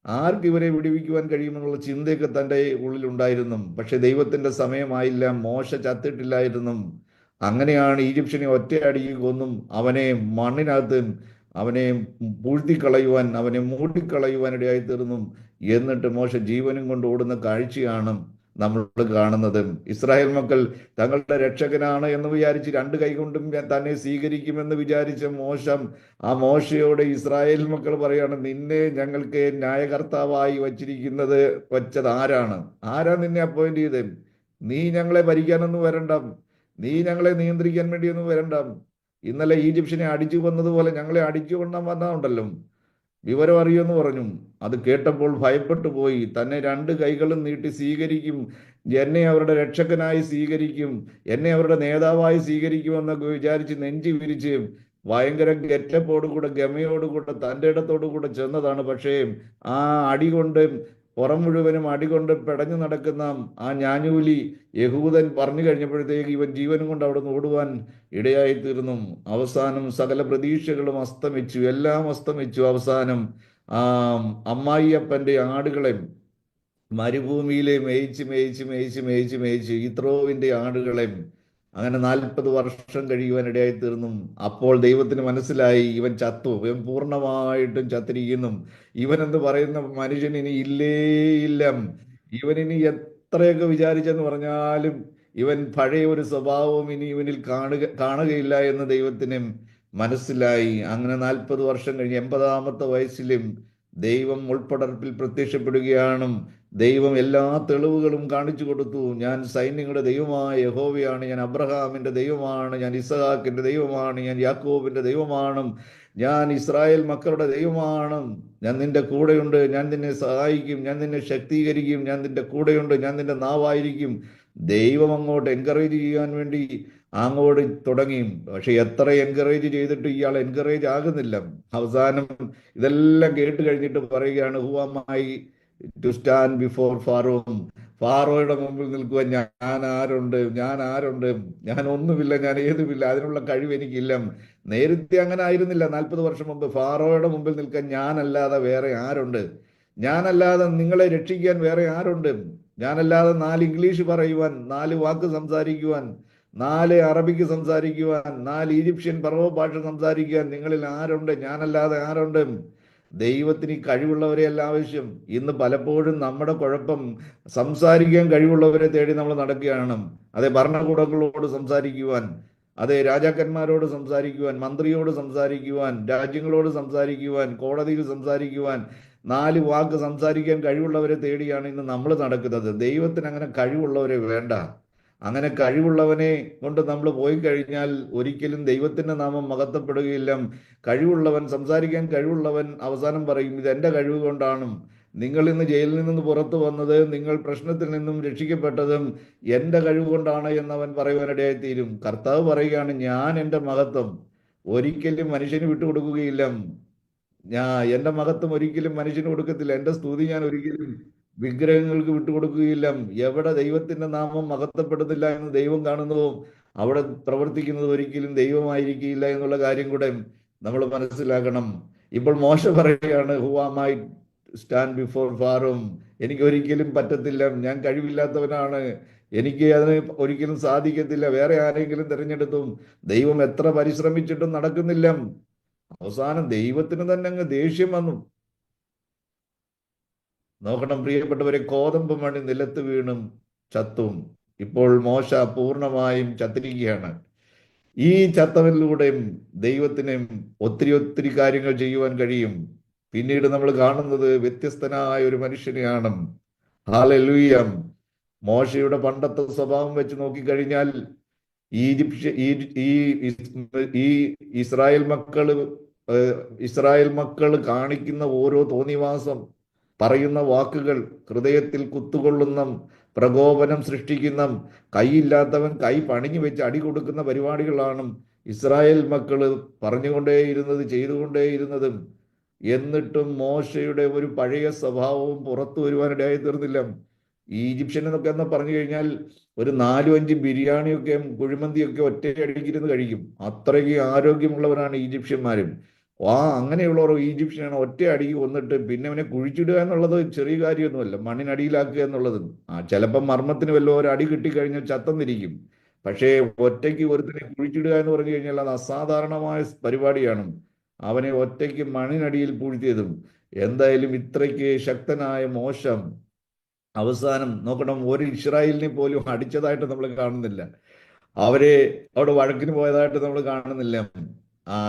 ആർക്ക് ഇവരെ വിടുവിക്കുവാൻ കഴിയുമെന്നുള്ള ചിന്തയൊക്കെ തൻ്റെ ഉള്ളിലുണ്ടായിരുന്നു. പക്ഷെ ദൈവത്തിന്റെ സമയമായില്ല, മോശ ചത്തിട്ടില്ലായിരുന്നു. അങ്ങനെയാണ് ഈജിപ്ഷ്യനെ ഒറ്റയടിക്ക് കൊന്നും അവനെ മണ്ണിനകത്ത് അവനെ പൂഴ്ത്തിക്കളയുവാൻ, അവനെ മൂടിക്കളയുവാൻ ഇടയായി തീർന്നു. എന്നിട്ട് മോശ ജീവനും കൊണ്ട് ഓടുന്ന കാഴ്ചയാണ് നമ്മൾ കാണുന്നത്. ഇസ്രായേൽ മക്കൾ തങ്ങളുടെ രക്ഷകനാണ് എന്ന് വിചാരിച്ച് രണ്ട് കൈകൊണ്ടും തന്നെ സ്വീകരിക്കുമെന്ന് വിചാരിച്ച ആ മോശയോട് ഇസ്രായേൽ മക്കൾ പറയാണ്, നിന്നെ ഞങ്ങൾക്ക് ന്യായകർത്താവായി വെച്ചത് ആരാണ്? ആരാ നിന്നെ അപ്പോയിന്റ് ചെയ്തത്? നീ ഞങ്ങളെ ഭരിക്കാനൊന്നും വരണ്ട, നീ ഞങ്ങളെ നിയന്ത്രിക്കാൻ വേണ്ടിയൊന്നും വരണ്ട. ഇന്നലെ ഈജിപ്ഷ്യനെ അടിച്ചു കൊന്നതുപോലെ ഞങ്ങളെ അടിച്ചു കൊണ്ടാൻ വന്നതുണ്ടല്ലോ, വിവരം അറിയുമെന്ന് പറഞ്ഞു. അത് കേട്ടപ്പോൾ ഭയപ്പെട്ടു പോയി. തന്നെ രണ്ട് കൈകളും നീട്ടി സ്വീകരിക്കും, എന്നെ അവരുടെ രക്ഷകനായി സ്വീകരിക്കും, എന്നെ അവരുടെ നേതാവായി സ്വീകരിക്കുമെന്നൊക്കെ വിചാരിച്ച് നെഞ്ചി വിരിച്ച് ഭയങ്കര ഗെറ്റപ്പോടുകൂടെ ഗമയോടുകൂടെ തൻ്റെ ഇടത്തോടുകൂടെ ചെന്നതാണ്. പക്ഷേ ആ അടി കൊണ്ട് പുറം മുഴുവനും അടികൊണ്ട് പെടഞ്ഞു നടക്കുന്ന ആ ഞാഞ്ഞൂലി യഹൂദൻ പറഞ്ഞു കഴിഞ്ഞപ്പോഴത്തേക്ക് ഇവൻ ജീവനും കൊണ്ട് അവിടെ നിന്ന് ഓടുവാൻ ഇടയായിത്തീർന്നു. അവസാനം സകല പ്രതീക്ഷകളും അസ്തമിച്ചു, എല്ലാം അസ്തമിച്ചു. അവസാനം ആ അമ്മായിയപ്പൻ്റെ ആടുകളെ മരുഭൂമിയിലെ മേയിച്ച് ഇത്രോവിന്റെ യിത്രോവിന്റെ അങ്ങനെ 40 വർഷം കഴിയുവാൻ ഇടയായി തീർന്നു. അപ്പോൾ ദൈവത്തിന് മനസ്സിലായി, ഇവൻ ചത്തു, ഇവൻ പൂർണ്ണമായിട്ടും ചത്തിരിക്കുന്നു, ഇവനെന്ന് പറയുന്ന മനുഷ്യൻ ഇനി ഇല്ല. ഇവനിനി എത്രയൊക്കെ വിചാരിച്ചെന്ന് പറഞ്ഞാലും ഇവൻ പഴയ ഒരു സ്വഭാവവും ഇനി ഇവനിൽ കാണുകയില്ല എന്ന് ദൈവത്തിന് മനസ്സിലായി. അങ്ങനെ 40 വർഷം കഴിഞ്ഞ് 80-ാമത്തെ വയസ്സിലും ദൈവം മുൾപ്പടർപ്പിൽ പ്രത്യക്ഷപ്പെടുകയാണ്. ദൈവം എല്ലാ തെളിവുകളും കാണിച്ചു കൊടുത്തു. ഞാൻ സൈന്യങ്ങളുടെ ദൈവമായ യഹോവയാണ്, ഞാൻ അബ്രഹാമിന്റെ ദൈവമാണ്, ഞാൻ ഇസഹാക്കിന്റെ ദൈവമാണ്, ഞാൻ യാക്കോബിന്റെ ദൈവമാണ്, ഞാൻ ഇസ്രായേൽ മക്കളുടെ ദൈവമാണ്, ഞാൻ നിന്റെ കൂടെയുണ്ട്, ഞാൻ നിന്നെ സഹായിക്കും, ഞാൻ നിന്നെ ശക്തീകരിക്കും, ഞാൻ നിന്റെ കൂടെയുണ്ട്, ഞാൻ നിന്റെ നാവായിരിക്കും. ദൈവം അങ്ങോട്ട് എൻകറേജ് ചെയ്യാൻ വേണ്ടി അങ്ങോട്ട് തുടങ്ങി. പക്ഷെ എത്ര എൻകറേജ് ചെയ്തിട്ട് ഇയാൾ എൻകറേജ് ആകുന്നില്ല. അവസാനം ഇതെല്ലാം കേട്ട് കഴിഞ്ഞിട്ട് പറയുകയാണ്, who am I to stand before Pharaoh? ഫാറോയുടെ മുമ്പിൽ നിൽക്കുവാൻ ഞാൻ ആരുണ്ട്? ഞാൻ ഒന്നുമില്ല, ഞാൻ ഏതുമില്ല, അതിനുള്ള കഴിവ് എനിക്കില്ല. നേരത്തെ അങ്ങനെ ആയിരുന്നില്ല. 40 വർഷം മുമ്പ് ഫാറോയുടെ മുമ്പിൽ നിൽക്കാൻ ഞാനല്ലാതെ വേറെ ആരുണ്ട്? ഞാനല്ലാതെ നിങ്ങളെ രക്ഷിക്കാൻ വേറെ ആരുണ്ട്? ഞാനല്ലാതെ 4 ഇംഗ്ലീഷ് പറയുവാൻ, 4 വാക്ക് സംസാരിക്കുവാൻ, 4 അറബിക്ക് സംസാരിക്കുവാൻ, 4 ഈജിപ്ഷ്യൻ പറവ ഭാഷ സംസാരിക്കുവാൻ നിങ്ങളിൽ ആരുണ്ട്? ഞാനല്ലാതെ ആരുണ്ട്? ദൈവത്തിന് കഴിവുള്ളവരെയല്ല ആവശ്യം. ഇന്ന് പലപ്പോഴും നമ്മുടെ കുഴപ്പം, സംസാരിക്കാൻ കഴിവുള്ളവരെ തേടി നമ്മൾ നടക്കുകയാണ്. അതെ, ഭരണകൂടങ്ങളോട് സംസാരിക്കുവാൻ, അതെ രാജാക്കന്മാരോട് സംസാരിക്കുവാൻ, മന്ത്രിയോട് സംസാരിക്കുവാൻ, രാജ്യങ്ങളോട് സംസാരിക്കുവാൻ, കോടതിയിൽ സംസാരിക്കുവാൻ, 4 വാക്ക് സംസാരിക്കാൻ കഴിവുള്ളവരെ തേടിയാണ് ഇന്ന് നമ്മൾ നടക്കുന്നത്. ദൈവത്തിന് അങ്ങനെ കഴിവുള്ളവരെ വേണ്ട. അങ്ങനെ കഴിവുള്ളവനെ കൊണ്ട് നമ്മൾ പോയി കഴിഞ്ഞാൽ ഒരിക്കലും ദൈവത്തിന്റെ നാമം മഹത്വപ്പെടുകയില്ല. സംസാരിക്കാൻ കഴിവുള്ളവൻ അവസാനം പറയും, ഇത് എൻ്റെ കഴിവ് കൊണ്ടാണ്, നിങ്ങൾ ഇന്ന് ജയിലിൽ നിന്ന് പുറത്തു വന്നത്, നിങ്ങൾ പ്രശ്നത്തിൽ നിന്നും രക്ഷിക്കപ്പെട്ടതും എൻ്റെ കഴിവ് കൊണ്ടാണ് എന്നവൻ പറയുവാനിടയായിത്തീരും. കർത്താവ് പറയുകയാണ്, ഞാൻ എൻ്റെ മഹത്വം ഒരിക്കലും മനുഷ്യന് വിട്ടുകൊടുക്കുകയില്ല. എൻ്റെ മഹത്വം ഒരിക്കലും മനുഷ്യന് കൊടുക്കത്തില്ല. എൻ്റെ സ്തുതി ഞാൻ ഒരിക്കലും വിഗ്രഹങ്ങൾക്ക് വിട്ടുകൊടുക്കുകയില്ല. എവിടെ ദൈവത്തിന്റെ നാമം മഹത്വപ്പെടുന്നില്ല എന്ന് ദൈവം കാണുന്നതോ അവിടെ പ്രവർത്തിക്കുന്നത് ഒരിക്കലും ദൈവമായിരിക്കില്ല എന്നുള്ള കാര്യം കൂടെ നമ്മൾ മനസ്സിലാക്കണം. ഇപ്പോൾ മോശ പറയുകയാണ്, who am I stand before ഫാറും. എനിക്ക് ഒരിക്കലും പറ്റത്തില്ല, ഞാൻ കഴിവില്ലാത്തവനാണ്, എനിക്ക് അതിന് ഒരിക്കലും സാധിക്കത്തില്ല, വേറെ ആരെങ്കിലും തിരഞ്ഞെടുത്തും. ദൈവം എത്ര പരിശ്രമിച്ചിട്ടും നടക്കുന്നില്ല. അവസാനം ദൈവത്തിന് തന്നെ അങ്ങ് ദേഷ്യം വന്നു. നോക്കണം പ്രിയപ്പെട്ടവരെ, കോതമ്പ് മണി നിലത്ത് വീണും ചത്തും. ഇപ്പോൾ മോശ പൂർണ്ണമായും ചത്തിരിക്കുകയാണ്. ഈ ചത്തവനിലൂടെയും ദൈവത്തിന് ഒത്തിരി ഒത്തിരി കാര്യങ്ങൾ ചെയ്യുവാൻ കഴിയും. പിന്നീട് നമ്മൾ കാണുന്നത് വ്യത്യസ്തനായ ഒരു മനുഷ്യനെയാണ്. ഹല്ലേലൂയ. മോശയുടെ പണ്ടത്തെ സ്വഭാവം വെച്ച് നോക്കിക്കഴിഞ്ഞാൽ ഈജിപ്ഷ്യ ഈ ഈ ഈ ഇസ്രായേൽ മക്കള് ഇസ്രായേൽ മക്കൾ കാണിക്കുന്ന ഓരോ തോന്നിവാസം, പറയുന്ന വാക്കുകൾ, ഹൃദയത്തിൽ കുത്തുകൊള്ളുന്ന, പ്രകോപനം സൃഷ്ടിക്കുന്ന, കൈയില്ലാത്തവൻ കൈ പണിഞ്ഞു വെച്ച് അടി കൊടുക്കുന്ന പരിപാടികളാണ് ഇസ്രായേൽ മക്കള് പറഞ്ഞുകൊണ്ടേയിരുന്നത്, ചെയ്തുകൊണ്ടേയിരുന്നതും. എന്നിട്ടും മോശയുടെ ഒരു പഴയ സ്വഭാവവും പുറത്തു വരുവാനിടയായി തീർന്നില്ല. ഈജിപ്ഷ്യൻ എന്നൊക്കെ എന്ന് പറഞ്ഞു കഴിഞ്ഞാൽ ഒരു 4-5 ബിരിയാണിയൊക്കെ കുഴിമന്തിയൊക്കെ ഒറ്റയടിക്കിരുന്ന് കഴിക്കും. അത്രയ്ക്ക് ആരോഗ്യമുള്ളവരാണ് ഈജിപ്ഷ്യന്മാരും. അങ്ങനെയുള്ളവർ ഈജിപ്ഷ്യനാണ് ഒറ്റ അടിക്ക് കൊന്നിട്ട് പിന്നെ അവനെ കുഴിച്ചിടുക എന്നുള്ളത് ചെറിയ കാര്യമൊന്നുമല്ല, മണ്ണിനടിയിലാക്കുക എന്നുള്ളത്. ചിലപ്പം മർമ്മത്തിന് വല്ല ഒരു അടി കിട്ടിക്കഴിഞ്ഞാൽ ചത്തന്നിരിക്കും. പക്ഷേ ഒറ്റയ്ക്ക് ഒരുത്തിനെ കുഴിച്ചിടുക എന്ന് പറഞ്ഞു കഴിഞ്ഞാൽ അത് അസാധാരണമായ പരിപാടിയാണ്. അവനെ ഒറ്റയ്ക്ക് മണ്ണിനടിയിൽ പൂഴ്ത്തിയതും. എന്തായാലും ഇത്രയ്ക്ക് ശക്തനായ മോശം അവസാനം നോക്കണം, ഒരു ഇസ്രായേലിനെ പോലും അടിച്ചതായിട്ട് നമ്മൾ കാണുന്നില്ല. അവരെ അവിടെ വഴക്കിന് പോയതായിട്ട് നമ്മൾ കാണുന്നില്ല.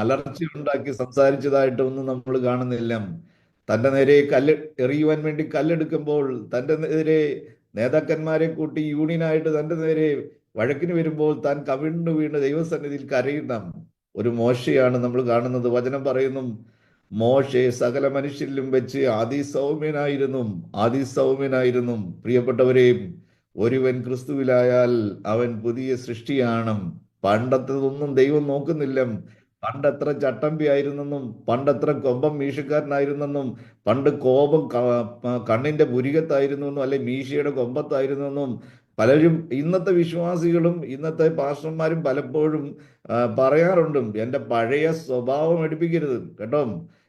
അലർച്ച ഉണ്ടാക്കി സംസാരിച്ചതായിട്ടൊന്നും നമ്മൾ കാണുന്നില്ല. തന്റെ നേരെ കല്ല് എറിയുവാൻ വേണ്ടി കല്ലെടുക്കുമ്പോൾ തന്റെ നേരെ നേതാക്കന്മാരെ കൂട്ടി യൂണിയനായിട്ട് തന്റെ നേരെ വഴക്കിന് വരുമ്പോൾ താൻ കവിണ്ണു വീണ് ദൈവസന്നിധിയിൽ കരയുന്ന ഒരു മോശയാണ് നമ്മൾ കാണുന്നത്. വചനം പറയുന്നു, മോശെ സകല മനുഷ്യരിലും വെച്ച് അതിസൗമ്യനായിരുന്നു. പ്രിയപ്പെട്ടവരെയും, ഒരുവൻ ക്രിസ്തുവിലായാൽ അവൻ പുതിയ സൃഷ്ടിയാണ്. പണ്ടത്തതൊന്നും ദൈവം നോക്കുന്നില്ല. പണ്ടെത്ര ചട്ടമ്പി ആയിരുന്നെന്നും, പണ്ടെത്ര കൊമ്പം മീശക്കാരനായിരുന്നെന്നും, പണ്ട് കോപം കണ്ണിന്റെ പുരികത്തായിരുന്നെന്നും, അല്ലെ മീശയുടെ കൊമ്പത്തായിരുന്നെന്നും പലരും, ഇന്നത്തെ വിശ്വാസികളും ഇന്നത്തെ പാസ്റ്റർമാരും പലപ്പോഴും പറയാറുണ്ട്. എൻ്റെ പഴയ സ്വഭാവം എടുപ്പിക്കരുത് കേട്ടോ,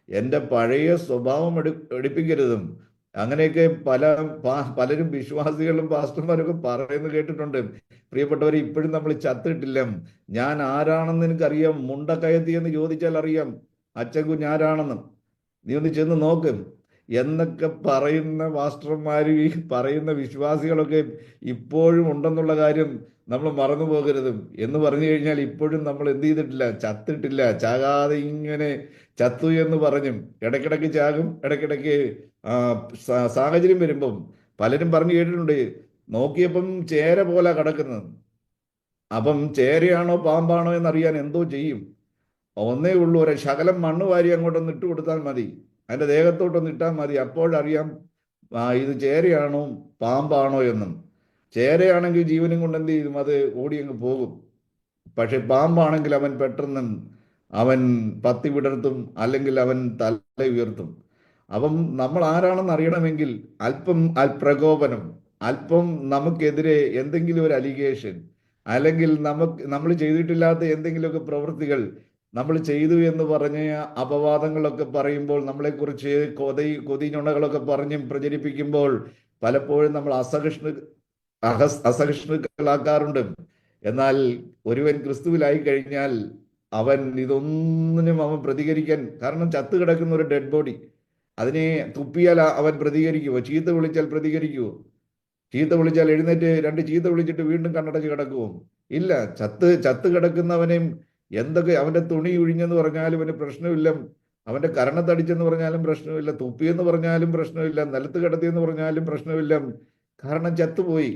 എൻ്റെ പഴയ സ്വഭാവം എടുപ്പിക്കരുതും. അങ്ങനെയൊക്കെ പലരും വിശ്വാസികളും പാസ്റ്റർമാരൊക്കെ പറയുന്നത് കേട്ടിട്ടുണ്ട്. പ്രിയപ്പെട്ടവരെ, ഇപ്പോഴും നമ്മൾ ചത്തിട്ടില്ല. ഞാൻ ആരാണെന്ന് എനിക്കറിയാം. മുണ്ടക്കയത്തി എന്ന് ചോദിച്ചാൽ അറിയാം അച്ഛൻ കുഞ്ഞാരാണെന്ന്. നീ ഒന്ന് ചെന്ന് നോക്ക് എന്നൊക്കെ പറയുന്ന പാസ്റ്റർമാരും ഈ പറയുന്ന വിശ്വാസികളൊക്കെ ഇപ്പോഴും ഉണ്ടെന്നുള്ള കാര്യം നമ്മൾ മറന്നു പോകരുത്. എന്ന് പറഞ്ഞു കഴിഞ്ഞാൽ ഇപ്പോഴും നമ്മൾ എന്ത് ചെയ്തിട്ടില്ല, ചത്തിട്ടില്ല. ചാകാതെ ഇങ്ങനെ ചത്തു എന്ന് പറഞ്ഞും ഇടയ്ക്കിടയ്ക്ക് ചാകും, ഇടയ്ക്കിടയ്ക്ക് സാഹചര്യം വരുമ്പം പലരും പറഞ്ഞു കേട്ടിട്ടുണ്ട്, നോക്കിയപ്പം ചേര പോലെ കിടക്കുന്നത്. അപ്പം ചേരയാണോ പാമ്പാണോ എന്നറിയാൻ എന്തോ ചെയ്യും. ഒന്നേ ഉള്ളൂ, ഒരു ശകലം മണ്ണ് വാരി അങ്ങോട്ടൊന്ന് ഇട്ട് കൊടുത്താൽ മതി, അതിൻ്റെ ദേഹത്തോട്ടൊന്ന് ഇട്ടാൽ മതി, അപ്പോഴറിയാം ഇത് ചേരയാണോ പാമ്പാണോ എന്നും. ചേരയാണെങ്കിൽ ജീവനും കൊണ്ട് എന്ത് ചെയ്യും, അത് ഓടിയങ്ങ് പോകും. പക്ഷെ പാമ്പാണെങ്കിൽ അവൻ പെട്ടെന്ന് അവൻ പത്തി വിടർത്തും, അല്ലെങ്കിൽ അവൻ തല ഉയർത്തും. അപ്പം നമ്മൾ ആരാണെന്ന് അറിയണമെങ്കിൽ അല്പം പ്രകോപനം, അല്പം നമുക്കെതിരെ എന്തെങ്കിലും ഒരു അലിഗേഷൻ, അല്ലെങ്കിൽ നമ്മൾ ചെയ്തിട്ടില്ലാത്ത എന്തെങ്കിലുമൊക്കെ പ്രവൃത്തികൾ നമ്മൾ ചെയ്തു എന്ന് പറഞ്ഞ അപവാദങ്ങളൊക്കെ പറയുമ്പോൾ, നമ്മളെക്കുറിച്ച് കൊതിഞ്ഞുണകളൊക്കെ പറഞ്ഞും പ്രചരിപ്പിക്കുമ്പോൾ പലപ്പോഴും നമ്മൾ അസഹിഷ്ണുക്കളാക്കാറുണ്ട്. എന്നാൽ ഒരുവൻ ക്രിസ്തുവിലായി കഴിഞ്ഞാൽ അവൻ ഇതൊന്നിനും അവൻ പ്രതികരിക്കാൻ, കാരണം ചത്തു കിടക്കുന്ന ഒരു ഡെഡ് ബോഡി, അതിനെ തുപ്പിയാൽ അവൻ പ്രതികരിക്കുമോ? ചീത്ത വിളിച്ചാൽ പ്രതികരിക്കുമോ? ചീത്ത വിളിച്ചാൽ എഴുന്നേറ്റ് 2 ചീത്ത വിളിച്ചിട്ട് വീണ്ടും കണ്ണടച്ച് കിടക്കുമോ? ഇല്ല. ചത്ത് കിടക്കുന്നവനെയും എന്തൊക്കെ അവന്റെ തുണി ഒഴിഞ്ഞെന്ന് പറഞ്ഞാലും അവന് പ്രശ്നമില്ല, അവന്റെ കരണത്തടിച്ചെന്ന് പറഞ്ഞാലും പ്രശ്നമില്ല, തുപ്പിയെന്ന് പറഞ്ഞാലും പ്രശ്നമില്ല, നിലത്ത് കിടത്തിയെന്ന് പറഞ്ഞാലും പ്രശ്നമില്ല. കാരണം ചത്തുപോയി.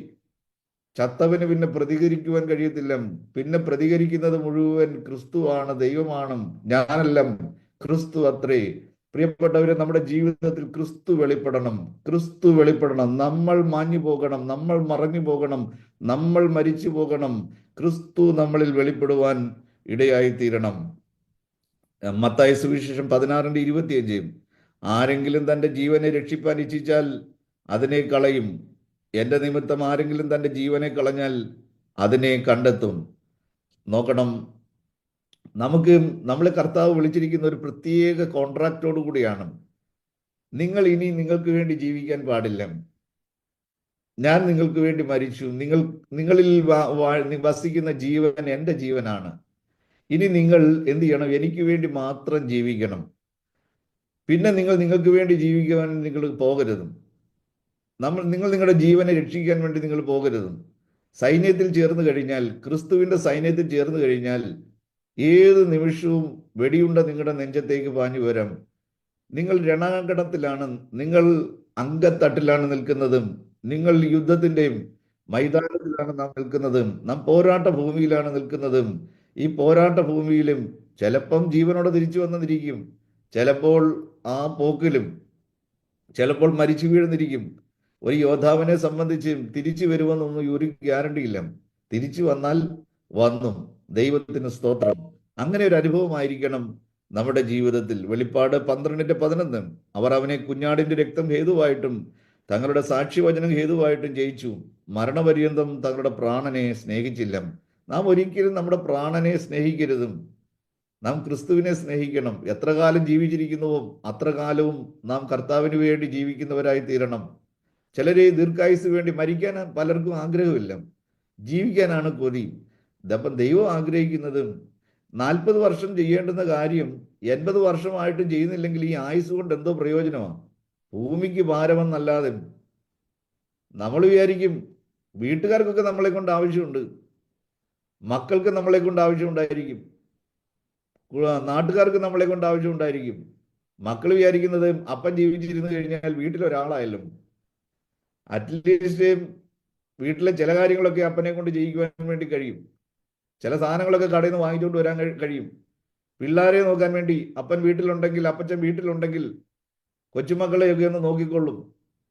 ചത്തവന് പിന്നെ പ്രതികരിക്കുവാൻ കഴിയത്തില്ല. പിന്നെ പ്രതികരിക്കുന്നത് മുഴുവൻ ക്രിസ്തുവാണ്, ദൈവമാണ്, ഞാനല്ല, ക്രിസ്തു അത്രേ. പ്രിയപ്പെട്ടവരെ, നമ്മുടെ ജീവിതത്തിൽ ക്രിസ്തു വെളിപ്പെടണം. ക്രിസ്തു വെളിപ്പെടണം. നമ്മൾ മാഞ്ഞു പോകണം, നമ്മൾ മറഞ്ഞു പോകണം, നമ്മൾ മരിച്ചു പോകണം. ക്രിസ്തു നമ്മളിൽ വെളിപ്പെടുവാൻ ഇടയായി തീരണം. മത്തായി സുവിശേഷം 16:25, ആരെങ്കിലും തൻ്റെ ജീവനെ രക്ഷിപ്പാൻ ഇച്ഛിച്ചാൽ അതിനെ കളയും. എൻ്റെ നിമിത്തം ആരെങ്കിലും തൻ്റെ ജീവനെ കളഞ്ഞാൽ അതിനെ കണ്ടെത്തും. നോക്കണം, നമ്മളെ കർത്താവ് വിളിച്ചിരിക്കുന്ന ഒരു പ്രത്യേക കോൺട്രാക്റ്റോട് കൂടിയാണ്. നിങ്ങൾ ഇനി നിങ്ങൾക്ക് വേണ്ടി ജീവിക്കാൻ പാടില്ല. ഞാൻ നിങ്ങൾക്ക് വേണ്ടി മരിച്ചു. നിങ്ങളിൽ വസിക്കുന്ന ജീവൻ എൻ്റെ ജീവനാണ്. ഇനി നിങ്ങൾ എന്ത് ചെയ്യണം? എനിക്ക് വേണ്ടി മാത്രം ജീവിക്കണം. പിന്നെ നിങ്ങൾക്ക് വേണ്ടി ജീവിക്കുവാൻ നിങ്ങൾ പോകരുത്. നിങ്ങൾ നിങ്ങളുടെ ജീവനെ രക്ഷിക്കാൻ വേണ്ടി നിങ്ങൾ പോകരുത്. സൈന്യത്തിൽ ചേർന്ന് കഴിഞ്ഞാൽ, ക്രിസ്തുവിന്റെ സൈന്യത്തിൽ ചേർന്ന് കഴിഞ്ഞാൽ, ഏത് നിമിഷവും വെടിയുണ്ട നിങ്ങളുടെ നെഞ്ചത്തേക്ക് പാഞ്ഞു വരാം. നിങ്ങൾ രണാങ്കണത്തിലാണ്, നിങ്ങൾ അങ്കത്തട്ടിലാണ് നിൽക്കുന്നതും, നിങ്ങൾ യുദ്ധത്തിന്റെയും മൈതാനത്തിലാണ് നാം നിൽക്കുന്നതും, നാം പോരാട്ട ഭൂമിയിലാണ് നിൽക്കുന്നതും. ഈ പോരാട്ട ഭൂമിയിലും ചിലപ്പം ജീവനോടെ തിരിച്ചു വന്നിരിക്കും, ചിലപ്പോൾ ആ പോക്കിലും ചിലപ്പോൾ മരിച്ചു വീഴുന്നിരിക്കും. ഒരു യോദ്ധാവിനെ സംബന്ധിച്ച് തിരിച്ചു വരുമെന്നൊന്നും ഒരു ഗ്യാരണ്ടി ഇല്ല. തിരിച്ചു വന്നാൽ വന്നു. ദൈവത്തിന് സ്തോത്രം. അങ്ങനെ ഒരു അനുഭവമായിരിക്കണം നമ്മുടെ ജീവിതത്തിൽ. വെളിപ്പാട് 12:11 അവർ അവനെ കുഞ്ഞാടിന്റെ രക്തം ഹേതുവായിട്ടും തങ്ങളുടെ സാക്ഷ്യവചനം ഹേതുവായിട്ടും ജയിച്ചു, മരണപര്യന്തം തങ്ങളുടെ പ്രാണനെ സ്നേഹിച്ചില്ല. നാം ഒരിക്കലും നമ്മുടെ പ്രാണനെ സ്നേഹിക്കരുതും. നാം ക്രിസ്തുവിനെ സ്നേഹിക്കണം. എത്ര കാലം ജീവിച്ചിരിക്കുന്നുവോ അത്ര കാലവും നാം കർത്താവിന് വേണ്ടി ജീവിക്കുന്നവരായി തീരണം. ചിലരെ ദീർഘായുസ് വേണ്ടി മരിക്കാൻ പലർക്കും ആഗ്രഹമില്ല, ജീവിക്കാനാണ് കൊതി. ഇതപ്പം ദൈവം ആഗ്രഹിക്കുന്നത് 40 വർഷം ചെയ്യേണ്ടുന്ന കാര്യം 80 വർഷമായിട്ടും ചെയ്യുന്നില്ലെങ്കിൽ ഈ ആയുസ് കൊണ്ട് എന്തോ പ്രയോജനമാണ്? ഭൂമിക്ക് ഭാരമെന്നല്ലാതെ. നമ്മൾ വിചാരിക്കും വീട്ടുകാർക്കൊക്കെ നമ്മളെ കൊണ്ട് ആവശ്യമുണ്ട്, മക്കൾക്ക് നമ്മളെ കൊണ്ട് ആവശ്യമുണ്ടായിരിക്കും, നാട്ടുകാർക്ക് നമ്മളെ കൊണ്ട് ആവശ്യമുണ്ടായിരിക്കും. മക്കൾ വിചാരിക്കുന്നത് അപ്പൻ ജീവിച്ചിരുന്നു കഴിഞ്ഞാൽ വീട്ടിലൊരാളായാലും അറ്റ്ലീസ്റ്റ് വീട്ടിലെ ചില കാര്യങ്ങളൊക്കെ അപ്പനെ കൊണ്ട് ചെയ്യിക്കുവാൻ വേണ്ടി കഴിയും. ചില സാധനങ്ങളൊക്കെ കടയിൽ നിന്ന് വാങ്ങിച്ചുകൊണ്ട് വരാൻ കഴിയും. പിള്ളേരെ നോക്കാൻ വേണ്ടി അപ്പൻ വീട്ടിലുണ്ടെങ്കിൽ, അപ്പച്ചൻ വീട്ടിലുണ്ടെങ്കിൽ കൊച്ചുമക്കളെയൊക്കെ ഒന്ന് നോക്കിക്കൊള്ളും.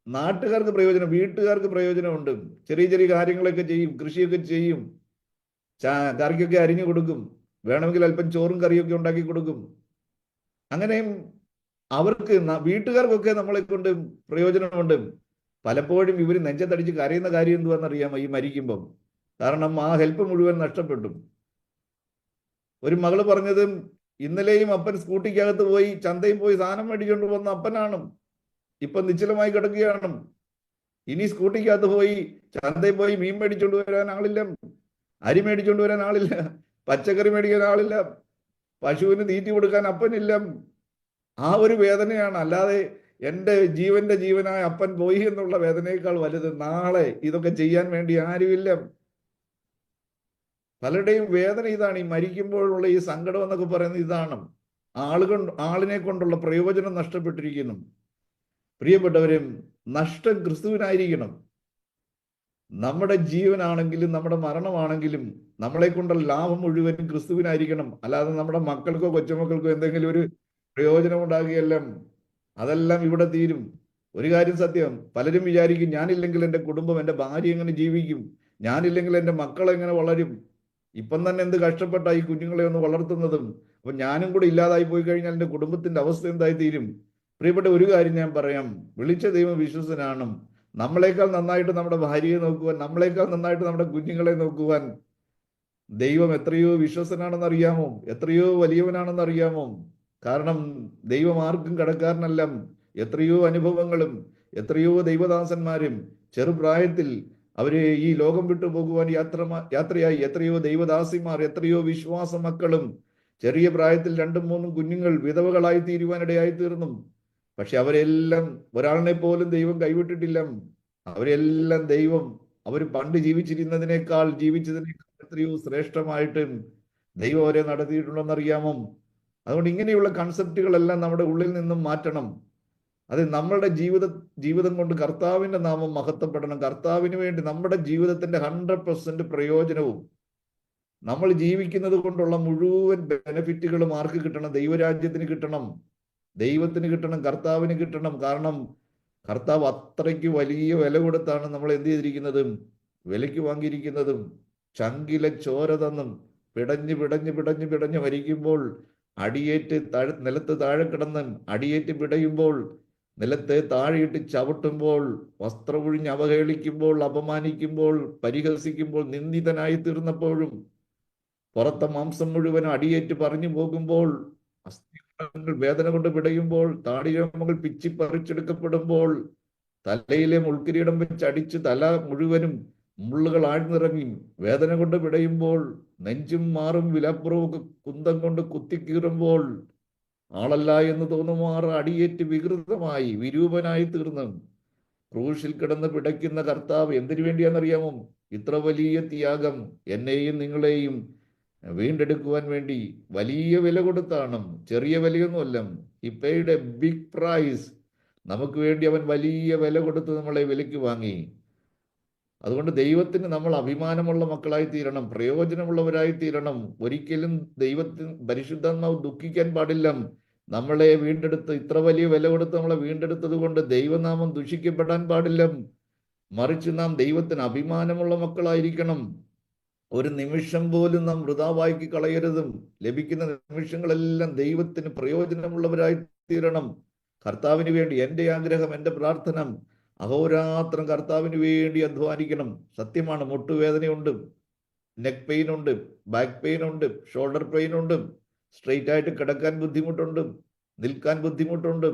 നാട്ടുകാർക്ക് പ്രയോജനം, വീട്ടുകാർക്ക് പ്രയോജനമുണ്ട്. ചെറിയ ചെറിയ കാര്യങ്ങളൊക്കെ ചെയ്യും, കൃഷിയൊക്കെ ചെയ്യും, കറിക്കൊക്കെ അരിഞ്ഞു കൊടുക്കും, വേണമെങ്കിൽ അല്പം ചോറും കറിയൊക്കെ ഉണ്ടാക്കി കൊടുക്കും. അങ്ങനെയും അവർക്ക് വീട്ടുകാർക്കൊക്കെ നമ്മളെ കൊണ്ട് പ്രയോജനമുണ്ട്. പലപ്പോഴും ഇവർ നെഞ്ചത്തടിച്ച് കരയുന്ന കാര്യം എന്തുവാണെന്നറിയാമോ? ഈ മരിക്കുമ്പം. കാരണം ആ ഹെൽപ്പ് മുഴുവൻ നഷ്ടപ്പെട്ടു. ഒരു മകള് പറഞ്ഞത്, ഇന്നലെയും അപ്പൻ സ്കൂട്ടിക്കകത്ത് പോയി ചന്തയിൽ പോയി സാധനം മേടിച്ചുകൊണ്ട് വന്ന അപ്പനാണ്, ഇപ്പൊ നിശ്ചലമായി കിടക്കുകയാണ്. ഇനി സ്കൂട്ടിക്കകത്ത് പോയി ചന്തയിൽ പോയി മീൻ മേടിച്ചുകൊണ്ട് വരാൻ ആളില്ല, അരി മേടിച്ചുകൊണ്ട് വരാൻ ആളില്ല, പച്ചക്കറി മേടിക്കാൻ ആളില്ല, പശുവിന് തീറ്റി കൊടുക്കാൻ അപ്പനില്ല. ആ ഒരു വേദനയാണ്. അല്ലാതെ എൻ്റെ ജീവന്റെ ജീവനായ അപ്പൻ പോയി എന്നുള്ള വേദനയേക്കാൾ വലുത് നാളെ ഇതൊക്കെ ചെയ്യാൻ വേണ്ടി ആരുമില്ല. പലരുടെയും വേദന ഇതാണ്. ഈ മരിക്കുമ്പോഴുള്ള ഈ സങ്കടം എന്നൊക്കെ പറയുന്നത് ഇതാണ്. ആളിനെ കൊണ്ടുള്ള പ്രയോജനം നഷ്ടപ്പെട്ടിരിക്കുന്നു. പ്രിയപ്പെട്ടവരും, നഷ്ടം ക്രിസ്തുവിനായിരിക്കണം. നമ്മുടെ ജീവനാണെങ്കിലും നമ്മുടെ മരണമാണെങ്കിലും നമ്മളെ കൊണ്ടുള്ള ലാഭം മുഴുവനും ക്രിസ്തുവിനായിരിക്കണം. അല്ലാതെ നമ്മുടെ മക്കൾക്കോ കൊച്ചുമക്കൾക്കോ എന്തെങ്കിലും ഒരു പ്രയോജനം ഉണ്ടാകുകയെല്ലാം അതെല്ലാം ഇവിടെ തീരും. ഒരു കാര്യം സത്യം, പലരും വിചാരിക്കും ഞാനില്ലെങ്കിൽ എൻ്റെ കുടുംബം, എൻ്റെ ഭാര്യ എങ്ങനെ ജീവിക്കും, ഞാനില്ലെങ്കിൽ എൻ്റെ മക്കൾ എങ്ങനെ വളരും. ഇപ്പം തന്നെ എന്ത് കഷ്ടപ്പെട്ട ഈ കുഞ്ഞുങ്ങളെ ഒന്ന് വളർത്തുന്നതും. അപ്പൊ ഞാനും കൂടെ ഇല്ലാതായി പോയി കഴിഞ്ഞാൽ എൻ്റെ കുടുംബത്തിന്റെ അവസ്ഥ എന്തായി തീരും? പ്രിയപ്പെട്ട, ഒരു കാര്യം ഞാൻ പറയാം, വിളിച്ച ദൈവം വിശ്വസനാണ്. നമ്മളെക്കാൾ നന്നായിട്ട് നമ്മുടെ ഭാര്യയെ നോക്കുവാൻ, നമ്മളെക്കാൾ നന്നായിട്ട് നമ്മുടെ കുഞ്ഞുങ്ങളെ നോക്കുവാൻ ദൈവം എത്രയോ വിശ്വസനാണെന്ന് അറിയാമോ? എത്രയോ വലിയവനാണെന്ന് അറിയാമോ? കാരണം ദൈവം ആർക്കും കടക്കാരനല്ല. എത്രയോ അനുഭവങ്ങളും എത്രയോ ദൈവദാസന്മാരും ചെറുപ്രായത്തിൽ അവരെ ഈ ലോകം വിട്ടു പോകുവാൻ യാത്രയായി. എത്രയോ ദൈവദാസിമാർ, എത്രയോ വിശ്വാസ മക്കളും ചെറിയ പ്രായത്തിൽ 2-3 കുഞ്ഞുങ്ങൾ വിധവകളായി തീരുവാനിടയായി തീർന്നു. പക്ഷെ അവരെല്ലാം ഒരാളിനെ പോലും ദൈവം കൈവിട്ടിട്ടില്ല. അവരെല്ലാം ദൈവം അവർ പണ്ട് ജീവിച്ചതിനേക്കാൾ എത്രയോ ശ്രേഷ്ഠമായിട്ട് ദൈവം അവരെ നടത്തിയിട്ടുണ്ടെന്നറിയാമോ? അതുകൊണ്ട് ഇങ്ങനെയുള്ള കൺസെപ്റ്റുകളെല്ലാം നമ്മുടെ ഉള്ളിൽ നിന്നും മാറ്റണം. അത് നമ്മളുടെ ജീവിതം കൊണ്ട് കർത്താവിന്റെ നാമം മഹത്വപ്പെടണം. കർത്താവിന് വേണ്ടി നമ്മുടെ ജീവിതത്തിന്റെ 100% പ്രയോജനവും നമ്മൾ ജീവിക്കുന്നത് കൊണ്ടുള്ള മുഴുവൻ ബെനിഫിറ്റുകളും ആർക്ക് കിട്ടണം? ദൈവരാജ്യത്തിന് കിട്ടണം, ദൈവത്തിന് കിട്ടണം, കർത്താവിന് കിട്ടണം. കാരണം കർത്താവ് അത്രയ്ക്ക് വലിയ വില കൊടുത്താണ് നമ്മൾ എന്ത് ചെയ്തിരിക്കുന്നതും, വിലയ്ക്ക് വാങ്ങിയിരിക്കുന്നതും. ചങ്കിലെ ചോര തന്നും പിടഞ്ഞ് പിടഞ്ഞ് പിടഞ്ഞ് പിടഞ്ഞ് മരിക്കുമ്പോൾ, അടിയേറ്റ് നിലത്ത് താഴെ കിടന്ന് അടിയേറ്റ് പിടയുമ്പോൾ, നിലത്തെ താഴെയിട്ട് ചവിട്ടുമ്പോൾ, വസ്ത്രമൊഴിഞ്ഞ് അവഹേളിക്കുമ്പോൾ, അപമാനിക്കുമ്പോൾ, പരിഹസിക്കുമ്പോൾ, നിന്ദിതനായി തീർന്നപ്പോഴും, പുറത്തെ മാംസം മുഴുവൻ അടിയേറ്റ് പറഞ്ഞു പോകുമ്പോൾ, അസ്ഥി വേദന കൊണ്ട് പിടയുമ്പോൾ, താടിരോമങ്ങൾ പിച്ചി പറിച്ചെടുക്കപ്പെടുമ്പോൾ, തലയിലെ മുൾക്കിരീടം വെച്ച് അടിച്ച് തല മുഴുവനും മുള്ളുകൾ ആഴ്ന്നിറങ്ങി വേദന കൊണ്ട് പിടയുമ്പോൾ, നെഞ്ചും മാറും വിലപ്പുറവും കുന്തം കൊണ്ട് കുത്തിക്കീറുമ്പോൾ, ആളല്ല എന്ന് തോന്നുമാറ് അടിയേറ്റ് വികൃതമായി വിരൂപനായി തീർന്നു ക്രൂശിൽ കിടന്ന് പിടയ്ക്കുന്ന കർത്താവ് എന്തിനു വേണ്ടിയാണെന്നറിയാമോ? ഇത്ര വലിയ ത്യാഗം എന്നെയും നിങ്ങളെയും വീണ്ടെടുക്കുവാൻ വേണ്ടി വലിയ വില കൊടുത്താണ്. ചെറിയ വിലയൊന്നുമല്ല. He paid a big price. നമുക്ക് വേണ്ടി അവൻ വലിയ വില കൊടുത്ത് നമ്മളെ വിലയ്ക്ക് വാങ്ങി. അതുകൊണ്ട് ദൈവത്തിന് നമ്മൾ അഭിമാനമുള്ള മക്കളായി തീരണം, പ്രയോജനമുള്ളവരായി തീരണം. ഒരിക്കലും ദൈവത്തിന് പരിശുദ്ധാത്മാവ് ദുഃഖിക്കാൻ പാടില്ല. നമ്മളെ വീണ്ടെടുത്ത്, ഇത്ര വലിയ വില കൊടുത്ത് നമ്മളെ വീണ്ടെടുത്തത് കൊണ്ട് ദൈവനാമം ദുഷിക്കപ്പെടാൻ പാടില്ല. മറിച്ച് നാം ദൈവത്തിന് അഭിമാനമുള്ള മക്കളായിരിക്കണം. ഒരു നിമിഷം പോലും നാം വൃഥാവാക്കി കളയരുതും. ലഭിക്കുന്ന നിമിഷങ്ങളെല്ലാം ദൈവത്തിന് പ്രയോജനമുള്ളവരായി തീരണം. കർത്താവിന് വേണ്ടി എൻ്റെ ആഗ്രഹം, എൻ്റെ പ്രാർത്ഥന, അഹോരാത്രം കർത്താവിന് വേണ്ടി അധ്വാനിക്കണം. സത്യമാണ്, മുട്ടുവേദനയുണ്ട്, നെക്ക് പെയിൻ ഉണ്ട്, ബാക്ക് പെയിൻ ഉണ്ട്, ഷോൾഡർ പെയിൻ ഉണ്ട്, സ്ട്രെയിറ്റ് ആയിട്ട് കിടക്കാൻ ബുദ്ധിമുട്ടുണ്ട്, നിൽക്കാൻ ബുദ്ധിമുട്ടുണ്ട്,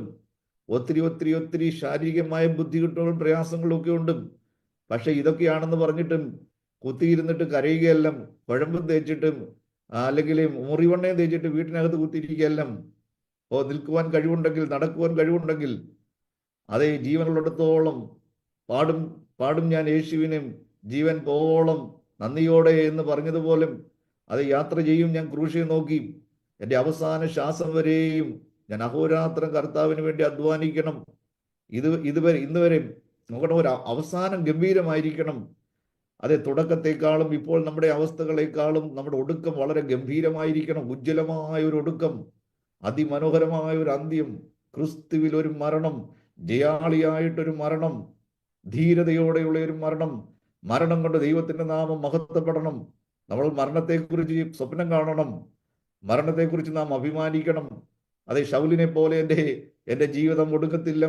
ഒത്തിരി ഒത്തിരി ഒത്തിരി ശാരീരികമായ ബുദ്ധിമുട്ടുകളും പ്രയാസങ്ങളും ഒക്കെ ഉണ്ട്. പക്ഷെ ഇതൊക്കെയാണെന്ന് പറഞ്ഞിട്ടും കുത്തിയിരുന്നിട്ട് കരയുകയെല്ലാം, കുഴമ്പും തേച്ചിട്ടും അല്ലെങ്കിൽ മുറിവെണ്ണയും തേച്ചിട്ട് വീട്ടിനകത്ത് കുത്തിയിരിക്കുകയെല്ലാം. നിൽക്കുവാൻ കഴിവുണ്ടെങ്കിൽ, നടക്കുവാൻ കഴിവുണ്ടെങ്കിൽ, അതേ ജീവനുള്ളിടത്തോളം പാടും പാടും ഞാൻ യേശുവിനും ജീവൻ പോവോളം നന്ദിയോടെ എന്ന് പറഞ്ഞതുപോലെ അത് യാത്ര ചെയ്യും ഞാൻ ക്രൂശിയെ നോക്കി. എൻ്റെ അവസാന ശ്വാസം വരെയും ഞാൻ അഹോരാത്രം കർത്താവിന് വേണ്ടി അധ്വാനിക്കണം. ഇന്ന് വരെ നോക്കണം, ഒരു അവസാനം ഗംഭീരമായിരിക്കണം. അതെ, തുടക്കത്തെക്കാളും ഇപ്പോൾ നമ്മുടെ അവസ്ഥകളെക്കാളും നമ്മുടെ ഒടുക്കം വളരെ ഗംഭീരമായിരിക്കണം. ഉജ്ജ്വലമായ ഒരു ഒടുക്കം, അതിമനോഹരമായ ഒരു അന്ത്യം, ക്രിസ്തുവിൽ ഒരു മരണം, ജയാളിയായിട്ടൊരു മരണം, ധീരതയോടെയുള്ള ഒരു മരണം. മരണം കൊണ്ട് ദൈവത്തിന്റെ നാമം മഹത്വപ്പെടണം. നമ്മൾ മരണത്തെക്കുറിച്ച് സ്വപ്നം കാണണം. മരണത്തെക്കുറിച്ച് നാം അഭിമാനിക്കണം. അതെ, ശൗലിനെ പോലെ എൻ്റെ ജീവിതം ഒടുക്കത്തില്ല.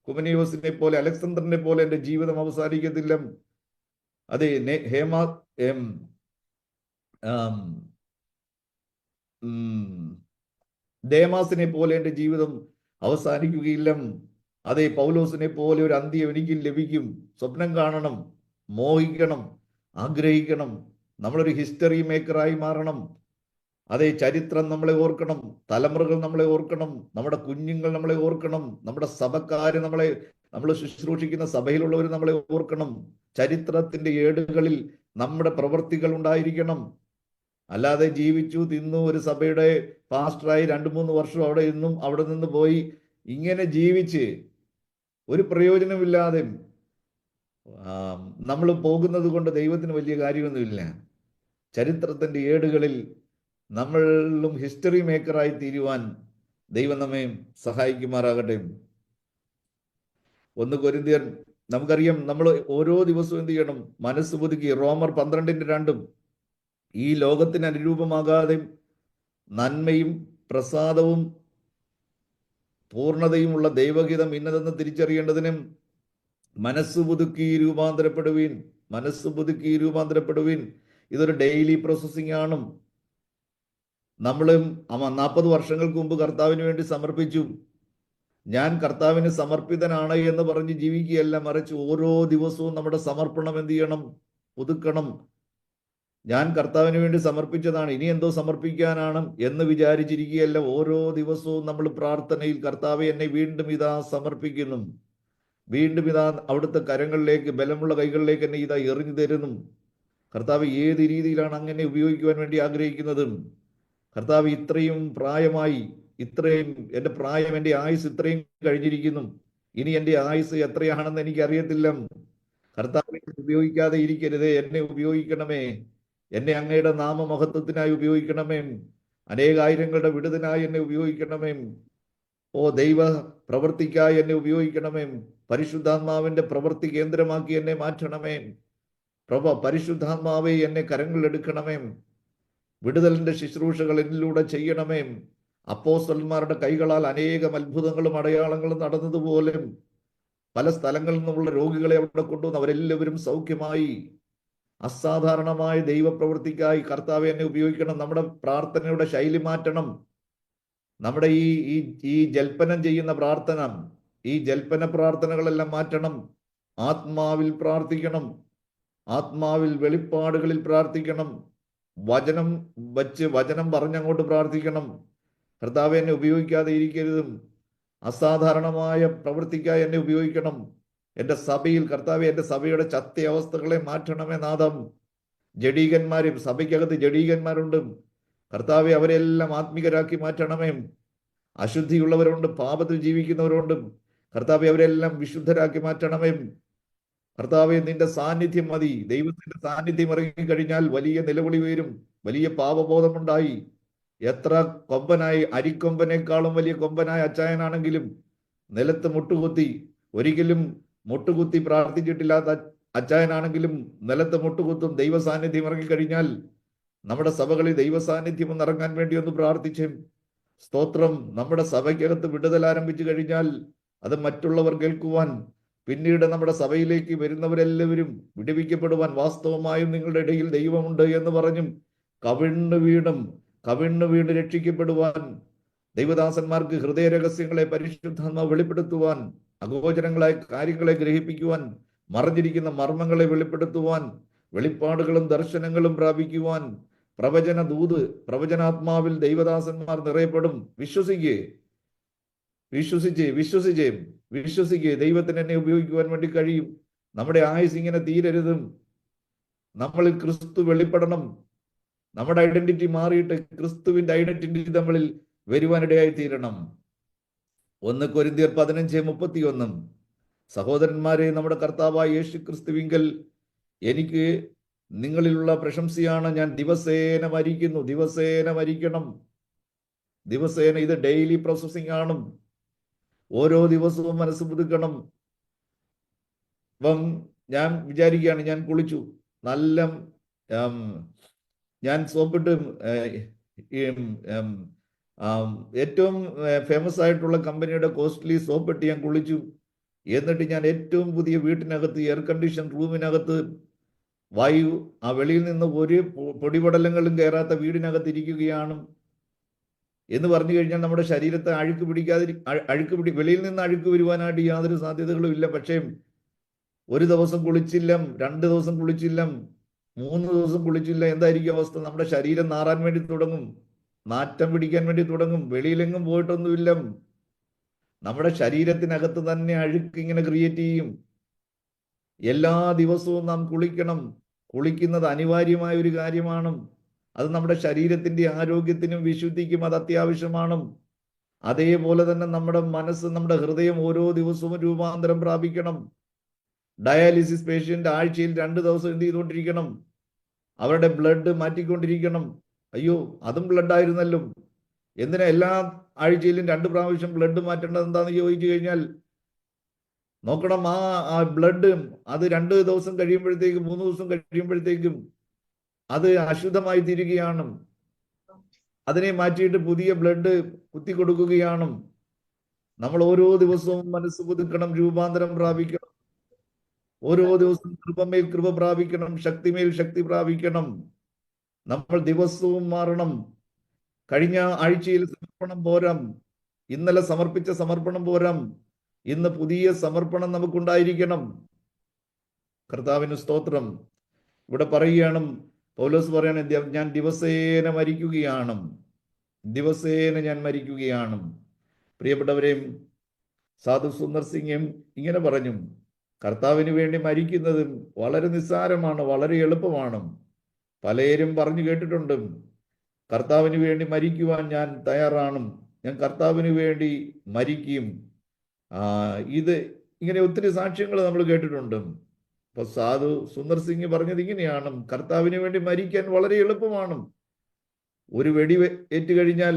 കുമനിയോസിനെ പോലെ, അലക്സാണ്ടറിനെ പോലെ എൻ്റെ ജീവിതം അവസാനിക്കത്തില്ല. അതെ, ദേമാസിനെ പോലെ എൻ്റെ ജീവിതം അവസാനിക്കുകയില്ല. അതേ, പൗലോസിനെ പോലെ ഒരു അന്ത്യം എനിക്ക് ലഭിക്കും. സ്വപ്നം കാണണം, മോഹിക്കണം, ആഗ്രഹിക്കണം. നമ്മളൊരു ഹിസ്റ്ററി മേക്കറായി മാറണം. അതേ, ചരിത്രം നമ്മളെ ഓർക്കണം, തലമുറകൾ നമ്മളെ ഓർക്കണം, നമ്മുടെ കുഞ്ഞുങ്ങൾ നമ്മളെ ഓർക്കണം, നമ്മുടെ സഭക്കാര് നമ്മൾ ശുശ്രൂഷിക്കുന്ന സഭയിലുള്ളവർ നമ്മളെ ഓർക്കണം. ചരിത്രത്തിന്റെ ഏടുകളിൽ നമ്മുടെ പ്രവൃത്തികൾ ഉണ്ടായിരിക്കണം. അല്ലാതെ ജീവിച്ചു തിന്നു ഒരു സഭയുടെ പാസ്റ്ററായി 2-3 വർഷം അവിടെ ഇരുന്നും അവിടെ നിന്ന് പോയി ഇങ്ങനെ ജീവിച്ച് ഒരു പ്രയോജനമില്ലാതെ നമ്മൾ പോകുന്നത് കൊണ്ട് ദൈവത്തിന് വലിയ കാര്യമൊന്നുമില്ല. ചരിത്രത്തിന്റെ ഏടുകളിൽ നമ്മളും ഹിസ്റ്ററി മേക്കറായി തീരുവാൻ ദൈവം നമ്മെ സഹായിക്കുമാറാകട്ടെ. 1 കൊരിന്ത്യർ നമുക്കറിയാം, നമ്മൾ ഓരോ ദിവസവും എന്ത് ചെയ്യണം? മനസ്സ് പുതുക്കി. റോമർ 12:2 ഈ ലോകത്തിന് അനുരൂപമാകാതെ നന്മയും പ്രസാദവും പൂർണ്ണതയുമുള്ള ദൈവഹിതം ഇന്നതെന്ന് തിരിച്ചറിയേണ്ടതിനും മനസ്സ് പുതുക്കി രൂപാന്തരപ്പെടുവീൻ. മനസ്സ് പുതുക്കി രൂപാന്തരപ്പെടുവീൻ. ഇതൊരു ഡെയിലി പ്രോസസ്സിംഗ് ആണ്. നമ്മളും 40 വർഷങ്ങൾക്ക് മുമ്പ് കർത്താവിന് വേണ്ടി സമർപ്പിച്ചു. ഞാൻ കർത്താവിന് സമർപ്പിതനാണ് എന്ന് പറഞ്ഞ് ജീവിക്കുകയല്ല, മറിച്ച് ഓരോ ദിവസവും നമ്മുടെ സമർപ്പണം എന്ത് ചെയ്യണം? പുതുക്കണം. ഞാൻ കർത്താവിന് വേണ്ടി സമർപ്പിച്ചതാണ്, ഇനി എന്തോ സമർപ്പിക്കാനാണ് എന്ന് വിചാരിച്ചിരിക്കുകയല്ല. ഓരോ ദിവസവും നമ്മൾ പ്രാർത്ഥനയിൽ, കർത്താവെ എന്നെ വീണ്ടും ഇതാ സമർപ്പിക്കുന്നു, വീണ്ടും ഇതാ അവിടുത്തെ കരങ്ങളിലേക്ക്, ബലമുള്ള കൈകളിലേക്ക് എന്നെ ഇതാ എറിഞ്ഞു തരുന്നു. കർത്താവ് ഏത് രീതിയിലാണ് അങ്ങനെ ഉപയോഗിക്കുവാൻ വേണ്ടി ആഗ്രഹിക്കുന്നത്? കർത്താവ് ഇത്രയും പ്രായമായി, ഇത്രയും എൻ്റെ പ്രായം, എൻ്റെ ആയുസ് ഇത്രയും കഴിഞ്ഞിരിക്കുന്നു, ഇനി എൻ്റെ ആയുസ് എത്രയാണെന്ന് എനിക്കറിയത്തില്ല. കർത്താവിനെ ഉപയോഗിക്കാതെ ഇരിക്കരുതേ, എന്നെ ഉപയോഗിക്കണമേ, എന്നെ അങ്ങയുടെ നാമമഹത്വത്തിനായി ഉപയോഗിക്കണമേ, അനേകായിരങ്ങളുടെ വിടുതനായി എന്നെ ഉപയോഗിക്കണമേ. ദൈവ പ്രവൃത്തിക്കായി എന്നെ ഉപയോഗിക്കണമേ. പരിശുദ്ധാത്മാവിന്റെ പ്രവൃത്തി കേന്ദ്രമാക്കി എന്നെ മാറ്റണമേ. പരിശുദ്ധാത്മാവെ എന്നെ കരങ്ങളിലെടുക്കണമേ. വിടുതലിന്റെ ശുശ്രൂഷകൾ എന്നിലൂടെ ചെയ്യണമേ. അപ്പോസ്തലന്മാരുടെ കൈകളാൽ അനേകം അത്ഭുതങ്ങളും അടയാളങ്ങളും നടന്നതുപോലെ പല സ്ഥലങ്ങളിൽ നിന്നുള്ള രോഗികളെ അവിടെ കൊണ്ടുവന്ന് അവരെല്ലാവരും സൗഖ്യമായി. അസാധാരണമായ ദൈവപ്രവൃത്തിക്കായി കർത്താവെ എന്നെ ഉപയോഗിക്കണം. നമ്മുടെ പ്രാർത്ഥനയുടെ ശൈലി മാറ്റണം. നമ്മുടെ ഈ ഈ ജൽപ്പനം ചെയ്യുന്ന പ്രാർത്ഥന, ഈ ജൽപ്പന പ്രാർത്ഥനകളെല്ലാം മാറ്റണം. ആത്മാവിൽ പ്രാർത്ഥിക്കണം, ആത്മാവിൽ വെളിപ്പാടുകളിൽ പ്രാർത്ഥിക്കണം, വചനം വച്ച് വചനം പറഞ്ഞങ്ങോട്ട് പ്രാർത്ഥിക്കണം. കർത്താവെ, എന്നെ ഉപയോഗിക്കാതെ ഇരിക്കരുതും, അസാധാരണമായ പ്രവൃത്തിക്കായി എന്നെ ഉപയോഗിക്കണം. എൻ്റെ സഭയിൽ കർത്താവെ, എൻ്റെ സഭയുടെ ചത്ത അവസ്ഥകളെ മാറ്റണമേ നാഥം. ജഡീകന്മാരും സഭയ്ക്കകത്ത് ജഡീകന്മാരുണ്ട് കർത്താവെ, അവരെല്ലാം ആത്മികരാക്കി മാറ്റണമേ. അശുദ്ധിയുള്ളവരുണ്ട്, പാപത്തിൽ ജീവിക്കുന്നവരുണ്ട് കർത്താവെ, അവരെല്ലാം വിശുദ്ധരാക്കി മാറ്റണമേ. കർത്താവെ, നിന്റെ സാന്നിധ്യം മതി. ദൈവത്തിന്റെ സാന്നിധ്യം ഇറങ്ങിക്കഴിഞ്ഞാൽ വലിയ നിലവിളി ഉയരും, വലിയ പാപബോധമുണ്ടായി. എത്ര കൊമ്പനായി, അരിക്കൊമ്പനേക്കാളും വലിയ കൊമ്പനായ അച്ചായനാണെങ്കിലും നിലത്ത് മുട്ടുകുത്തി, ഒരിക്കലും മുട്ടുകുത്തി പ്രാർത്ഥിച്ചിട്ടില്ലാത്ത അച്ചായനാണെങ്കിലും നിലത്ത് മുട്ടുകുത്തും. ദൈവ സാന്നിധ്യം ഇറങ്ങിക്കഴിഞ്ഞാൽ നമ്മുടെ സഭകളിൽ ദൈവ സാന്നിധ്യം ഒന്ന് ഇറങ്ങാൻ വേണ്ടി ഒന്ന് പ്രാർത്ഥിച്ചു. സ്തോത്രം. നമ്മുടെ സഭയ്ക്കകത്ത് വിടുതൽ ആരംഭിച്ചു കഴിഞ്ഞാൽ അത് മറ്റുള്ളവർ കേൾക്കുവാൻ, പിന്നീട് നമ്മുടെ സഭയിലേക്ക് വരുന്നവരെല്ലാവരും വിടുവിക്കപ്പെടുവാൻ, വാസ്തവമായും നിങ്ങളുടെ ഇടയിൽ ദൈവമുണ്ട് എന്ന് പറഞ്ഞും കവിണ്ണു വീണ് രക്ഷിക്കപ്പെടുവാൻ, ദൈവദാസന്മാർക്ക് ഹൃദയ രഹസ്യങ്ങളെ പരിശുദ്ധാത്മാവ് വെളിപ്പെടുത്തുവാൻ, അഗോചരങ്ങളായ കാര്യങ്ങളെ ഗ്രഹിപ്പിക്കുവാൻ, മറഞ്ഞിരിക്കുന്ന മർമ്മങ്ങളെ വെളിപ്പെടുത്തുവാൻ, വെളിപ്പാടുകളും ദർശനങ്ങളും പ്രാപിക്കുവാൻ, പ്രവചനാത്മാവിൽ ദൈവദാസന്മാർ നിറയപ്പെടും. വിശ്വസിച്ച് ദൈവത്തിന് എന്നെ ഉപയോഗിക്കുവാൻ വേണ്ടി കഴിയും. നമ്മുടെ ആയുസ് ഇങ്ങനെ തീരരുതും. നമ്മളിൽ ക്രിസ്തു വെളിപ്പെടണം. നമ്മുടെ ഐഡന്റിറ്റി മാറിയിട്ട് ക്രിസ്തുവിന്റെ ഐഡന്റിറ്റി നമ്മളിൽ വരുവാനിടയായി തീരണം. 1 കൊരിന്ത്യർ 15:31. സഹോദരന്മാരെ, നമ്മുടെ കർത്താവായ യേശു ക്രിസ്തുവിങ്കൽ എനിക്ക് നിങ്ങളിലുള്ള പ്രശംസയാണ്. ഞാൻ ദിവസേന മരിക്കുന്നു. ദിവസേന മരിക്കണം. ദിവസേന, ഇത് ഡെയിലി പ്രോസസ്സിംഗ് ആണ്. ഓരോ ദിവസവും മനസ്സ് പുതുക്കണം. അപ്പം ഞാൻ വിചാരിക്കുകയാണ്, ഞാൻ കുളിച്ചു, നല്ല ഞാൻ സോപ്പിട്ട് ഏറ്റവും ഫേമസ് ആയിട്ടുള്ള കമ്പനിയുടെ കോസ്റ്റ്ലി സോപ്പിട്ട് ഞാൻ കുളിച്ചു. എന്നിട്ട് ഞാൻ ഏറ്റവും പുതിയ വീട്ടിനകത്ത്, എയർ കണ്ടീഷൻ റൂമിനകത്ത്, വായു ആ വെളിയിൽ നിന്ന് ഒരു പൊടിപടലങ്ങളും കയറാത്ത വീടിനകത്ത് ഇരിക്കുകയാണ് എന്ന് പറഞ്ഞു കഴിഞ്ഞാൽ നമ്മുടെ ശരീരത്തെ വെളിയിൽ നിന്ന് അഴുക്ക് വരുവാനായിട്ട് യാതൊരു സാധ്യതകളും ഇല്ല. പക്ഷേ ഒരു ദിവസം കുളിച്ചില്ല, 2 ദിവസം കുളിച്ചില്ല, 3 ദിവസം കുളിച്ചില്ല, എന്തായിരിക്കും അവസ്ഥ? നമ്മുടെ ശരീരം നാറാൻ വേണ്ടി തുടങ്ങും, നാറ്റം പിടിക്കാൻ വേണ്ടി തുടങ്ങും. വെളിയിലെങ്ങും പോയിട്ടൊന്നുമില്ല. നമ്മുടെ ശരീരത്തിനകത്ത് തന്നെ അഴുക്ക് ഇങ്ങനെ ക്രിയേറ്റ് ചെയ്യും. എല്ലാ ദിവസവും നാം കുളിക്കണം. കുളിക്കുന്നത് അനിവാര്യമായ ഒരു കാര്യമാണ്. അത് നമ്മുടെ ശരീരത്തിന്റെ ആരോഗ്യത്തിനും വിശുദ്ധിക്കും അത് അത്യാവശ്യമാണ്. അതേപോലെ തന്നെ നമ്മുടെ മനസ്സ്, നമ്മുടെ ഹൃദയം ഓരോ ദിവസവും രൂപാന്തരം പ്രാപിക്കണം. ഡയാലിസിസ് പേഷ്യന്റ് ആഴ്ചയിൽ 2 ദിവസം എന്ത് ചെയ്തുകൊണ്ടിരിക്കണം? അവരുടെ ബ്ലഡ് മാറ്റിക്കൊണ്ടിരിക്കണം. അയ്യോ, അതും ബ്ലഡ് ആയിരുന്നല്ലോ, എന്തിനാ എല്ലാ ആഴ്ചയിലും 2 പ്രാവശ്യം ബ്ലഡ് മാറ്റേണ്ടത് എന്താണെന്ന് ചോദിച്ചു കഴിഞ്ഞാൽ നോക്കണം, ആ ബ്ലഡ് അത് 2 ദിവസം കഴിയുമ്പോഴത്തേക്കും, 3 ദിവസം കഴിയുമ്പോഴത്തേക്കും അത് അശുദ്ധമായി തീരുകയാണ്. അതിനെ മാറ്റിയിട്ട് പുതിയ ബ്ലഡ് കുത്തി കൊടുക്കുകയാണ്. നമ്മൾ ഓരോ ദിവസവും മനസ്സ് പുതുക്കണം, രൂപാന്തരം പ്രാപിക്കണം. ഓരോ ദിവസവും കൃപമേൽ കൃപ പ്രാപിക്കണം, ശക്തിമേൽ ശക്തി പ്രാപിക്കണം. നമ്മൾ ദിവസവും മാറണം. കഴിഞ്ഞ ആഴ്ചയിൽ സമർപ്പണം പോരാം, ഇന്നലെ സമർപ്പിച്ച സമർപ്പണം പോരാം, ഇന്ന് പുതിയ സമർപ്പണം നമുക്കുണ്ടായിരിക്കണം. കർത്താവിന് സ്തോത്രം. ഇവിടെ പറയുകയാണ്, പൗലോസ് പറയാണ്, ഞാൻ ദിവസേന മരിക്കുകയാണ്, ദിവസേന ഞാൻ മരിക്കുകയാണ്. പ്രിയപ്പെട്ടവരെയും, സാധു സുന്ദർ സിംഗും ഇങ്ങനെ പറഞ്ഞു, കർത്താവിന് വേണ്ടി മരിക്കുന്നത് വളരെ നിസ്സാരമാണ്, വളരെ എളുപ്പമാണ്. പലരും പറഞ്ഞു കേട്ടിട്ടുണ്ട്, കർത്താവിന് വേണ്ടി മരിക്കുവാൻ ഞാൻ തയ്യാറാണ്, ഞാൻ കർത്താവിന് വേണ്ടി മരിക്കും. ഇത് ഇങ്ങനെ ഒത്തിരി സാക്ഷ്യങ്ങൾ നമ്മൾ കേട്ടിട്ടുണ്ട്. അപ്പൊ സാധു സുന്ദർ സിംഗ് പറഞ്ഞത് ഇങ്ങനെയാണ്, കർത്താവിന് വേണ്ടി മരിക്കാൻ വളരെ എളുപ്പമാണ്. ഒരു വെടി ഏറ്റുകഴിഞ്ഞാൽ,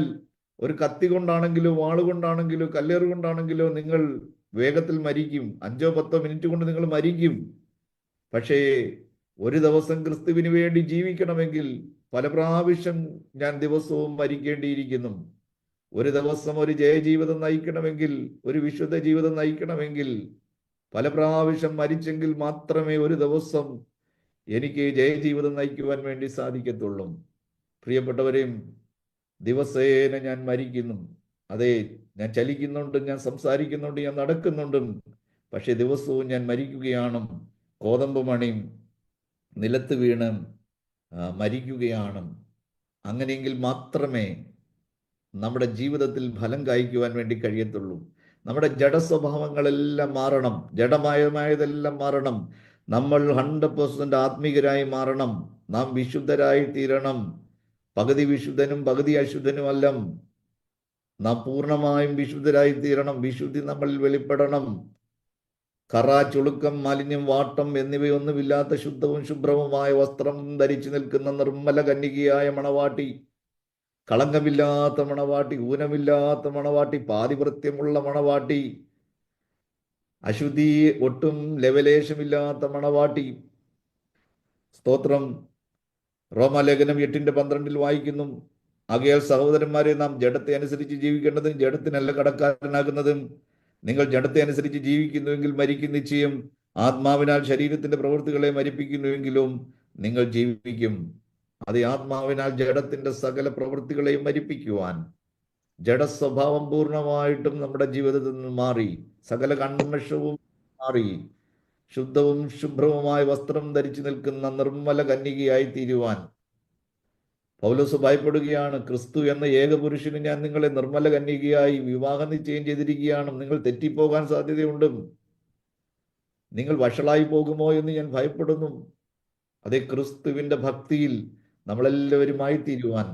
ഒരു കത്തി കൊണ്ടാണെങ്കിലോ വാളുകൊണ്ടാണെങ്കിലോ കല്ലേറ് കൊണ്ടാണെങ്കിലോ നിങ്ങൾ വേഗത്തിൽ മരിക്കും. 5-10 മിനിറ്റ് കൊണ്ട് നിങ്ങൾ മരിക്കും. പക്ഷേ ഒരു ദിവസം ക്രിസ്തുവിന് വേണ്ടി ജീവിക്കണമെങ്കിൽ പല പ്രാവശ്യം ഞാൻ ദിവസവും മരിക്കേണ്ടിയിരിക്കുന്നു. ഒരു ദിവസം ഒരു ജയജീവിതം നയിക്കണമെങ്കിൽ, ഒരു വിശുദ്ധ ജീവിതം നയിക്കണമെങ്കിൽ പല പ്രാവശ്യം മരിച്ചെങ്കിൽ മാത്രമേ ഒരു ദിവസം എനിക്ക് ജയജീവിതം നയിക്കുവാൻ വേണ്ടി സാധിക്കത്തുള്ളൂ. പ്രിയപ്പെട്ടവരെയും, ദിവസേന ഞാൻ മരിക്കുന്നു. അതെ, ഞാൻ ചലിക്കുന്നുണ്ട്, ഞാൻ സംസാരിക്കുന്നുണ്ട്, ഞാൻ നടക്കുന്നുണ്ട്, പക്ഷെ ദിവസവും ഞാൻ മരിക്കുകയാണ്. കോതമ്പ് മണി നിലത്ത് വീണ് മരിക്കുകയാണ്. അങ്ങനെയെങ്കിൽ മാത്രമേ നമ്മുടെ ജീവിതത്തിൽ ഫലം കായ്ക്കുവാൻ വേണ്ടി കഴിയത്തുള്ളൂ. നമ്മുടെ ജഡസ്വഭാവങ്ങളെല്ലാം മാറണം, ജഡമയമായതെല്ലാം മാറണം. നമ്മൾ 100% ആത്മീകരായി മാറണം. നാം വിശുദ്ധരായി തീരണം. പകുതി വിശുദ്ധനും പകുതി അശുദ്ധനുമല്ല, നാം പൂർണ്ണമായും വിശുദ്ധരായി തീരണം. വിശുദ്ധി നമ്മളിൽ വെളിപ്പെടണം. കറ, ചുളുക്കം, മാലിന്യം, വാട്ടം എന്നിവയൊന്നുമില്ലാത്ത ശുദ്ധവും ശുഭ്രവുമായ വസ്ത്രം ധരിച്ചു നിൽക്കുന്ന നിർമ്മല കന്യകയായ മണവാട്ടി, കളങ്കമില്ലാത്ത മണവാട്ടി, ഊനമില്ലാത്ത മണവാട്ടി, പാതിവൃത്യമുള്ള മണവാട്ടി, അശുദ്ധി ഒട്ടും ലവലേശമില്ലാത്ത മണവാട്ടി. സ്തോത്രം. റോമാലേഖനം 8:12 വായിക്കുന്നു, ആകയാൽ സഹോദരന്മാരെ, നാം ജഡത്തെ അനുസരിച്ച് ജീവിക്കേണ്ടതും ജഡത്തിനല്ല കടക്കാരനാകുന്നതും. നിങ്ങൾ ജഡത്തെ അനുസരിച്ച് ജീവിക്കുന്നുവെങ്കിൽ മരിക്കും നിശ്ചയം. ആത്മാവിനാൽ ശരീരത്തിന്റെ പ്രവൃത്തികളെ മരിപ്പിക്കുന്നുവെങ്കിലും നിങ്ങൾ ജീവിക്കും. അത് ആത്മാവിനാൽ ജഡത്തിന്റെ സകല പ്രവൃത്തികളെയും മരിപ്പിക്കുവാൻ. ജഡസ്വഭാവം പൂർണ്ണമായിട്ടും നമ്മുടെ ജീവിതത്തിൽ നിന്ന് മാറി, സകല കന്മഷവും മാറി, ശുദ്ധവും ശുഭ്രവുമായ വസ്ത്രം ധരിച്ചു നിൽക്കുന്ന നിർമ്മല കന്യകയായി തീരുവാൻ പൗലോസ് ഭയപ്പെടുകയാണ്. ക്രിസ്തു എന്ന ഏകപുരുഷന് ഞാൻ നിങ്ങളെ നിർമ്മല കന്യകയായി വിവാഹം നിശ്ചയം ചെയ്തിരിക്കുകയാണ്. നിങ്ങൾ തെറ്റിപ്പോകാൻ സാധ്യതയുണ്ട്. നിങ്ങൾ വഷളായി പോകുമോ എന്ന് ഞാൻ ഭയപ്പെടുന്നു. അതേ, ക്രിസ്തുവിന്റെ ഭക്തിയിൽ നമ്മളെല്ലാവരുമായി തീരുവാൻ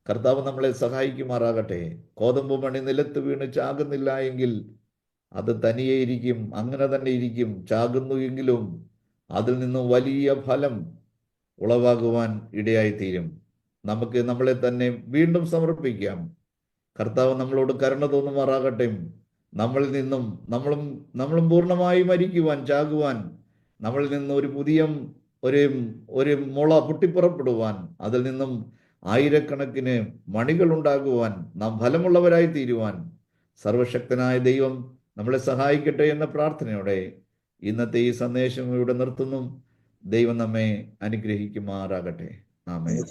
കർത്താവ് നമ്മളെ സഹായിക്കുമാറാകട്ടെ. കോതമ്പ് മണി നിലത്ത് വീണ് ചാകുന്നില്ല എങ്കിൽ അത് തനിയെ ഇരിക്കും, അങ്ങനെ തന്നെ ഇരിക്കും. ചാകുന്നു എങ്കിലും അതിൽ നിന്നും വലിയ ഫലം ഉളവാകുവാൻ ഇടയായിത്തീരും. നമുക്ക് നമ്മളെ തന്നെ വീണ്ടും സമർപ്പിക്കാം. കർത്താവ് നമ്മളോട് കരുണ തോന്നുമാറാകട്ടെ. നമ്മളിൽ നിന്നും നമ്മളും പൂർണ്ണമായി മരിക്കുവാൻ, ചാകുവാൻ, നമ്മളിൽ നിന്ന് ഒരു പുതിയ ഒരു ഒരു മുള പൊട്ടിപ്പുറപ്പെടുവാൻ, അതിൽ നിന്നും ആയിരക്കണക്കിന് മണികൾ ഉണ്ടാകുവാൻ, നാം ഫലമുള്ളവരായി തീരുവാൻ സർവശക്തനായ ദൈവം നമ്മളെ സഹായിക്കട്ടെ എന്ന പ്രാർത്ഥനയോടെ ഇന്നത്തെ ഈ സന്ദേശം ഇവിടെ നിർത്തുന്നു. ദൈവം നമ്മെ അനുഗ്രഹിക്കുമാറാകട്ടെ. ആമേൻ.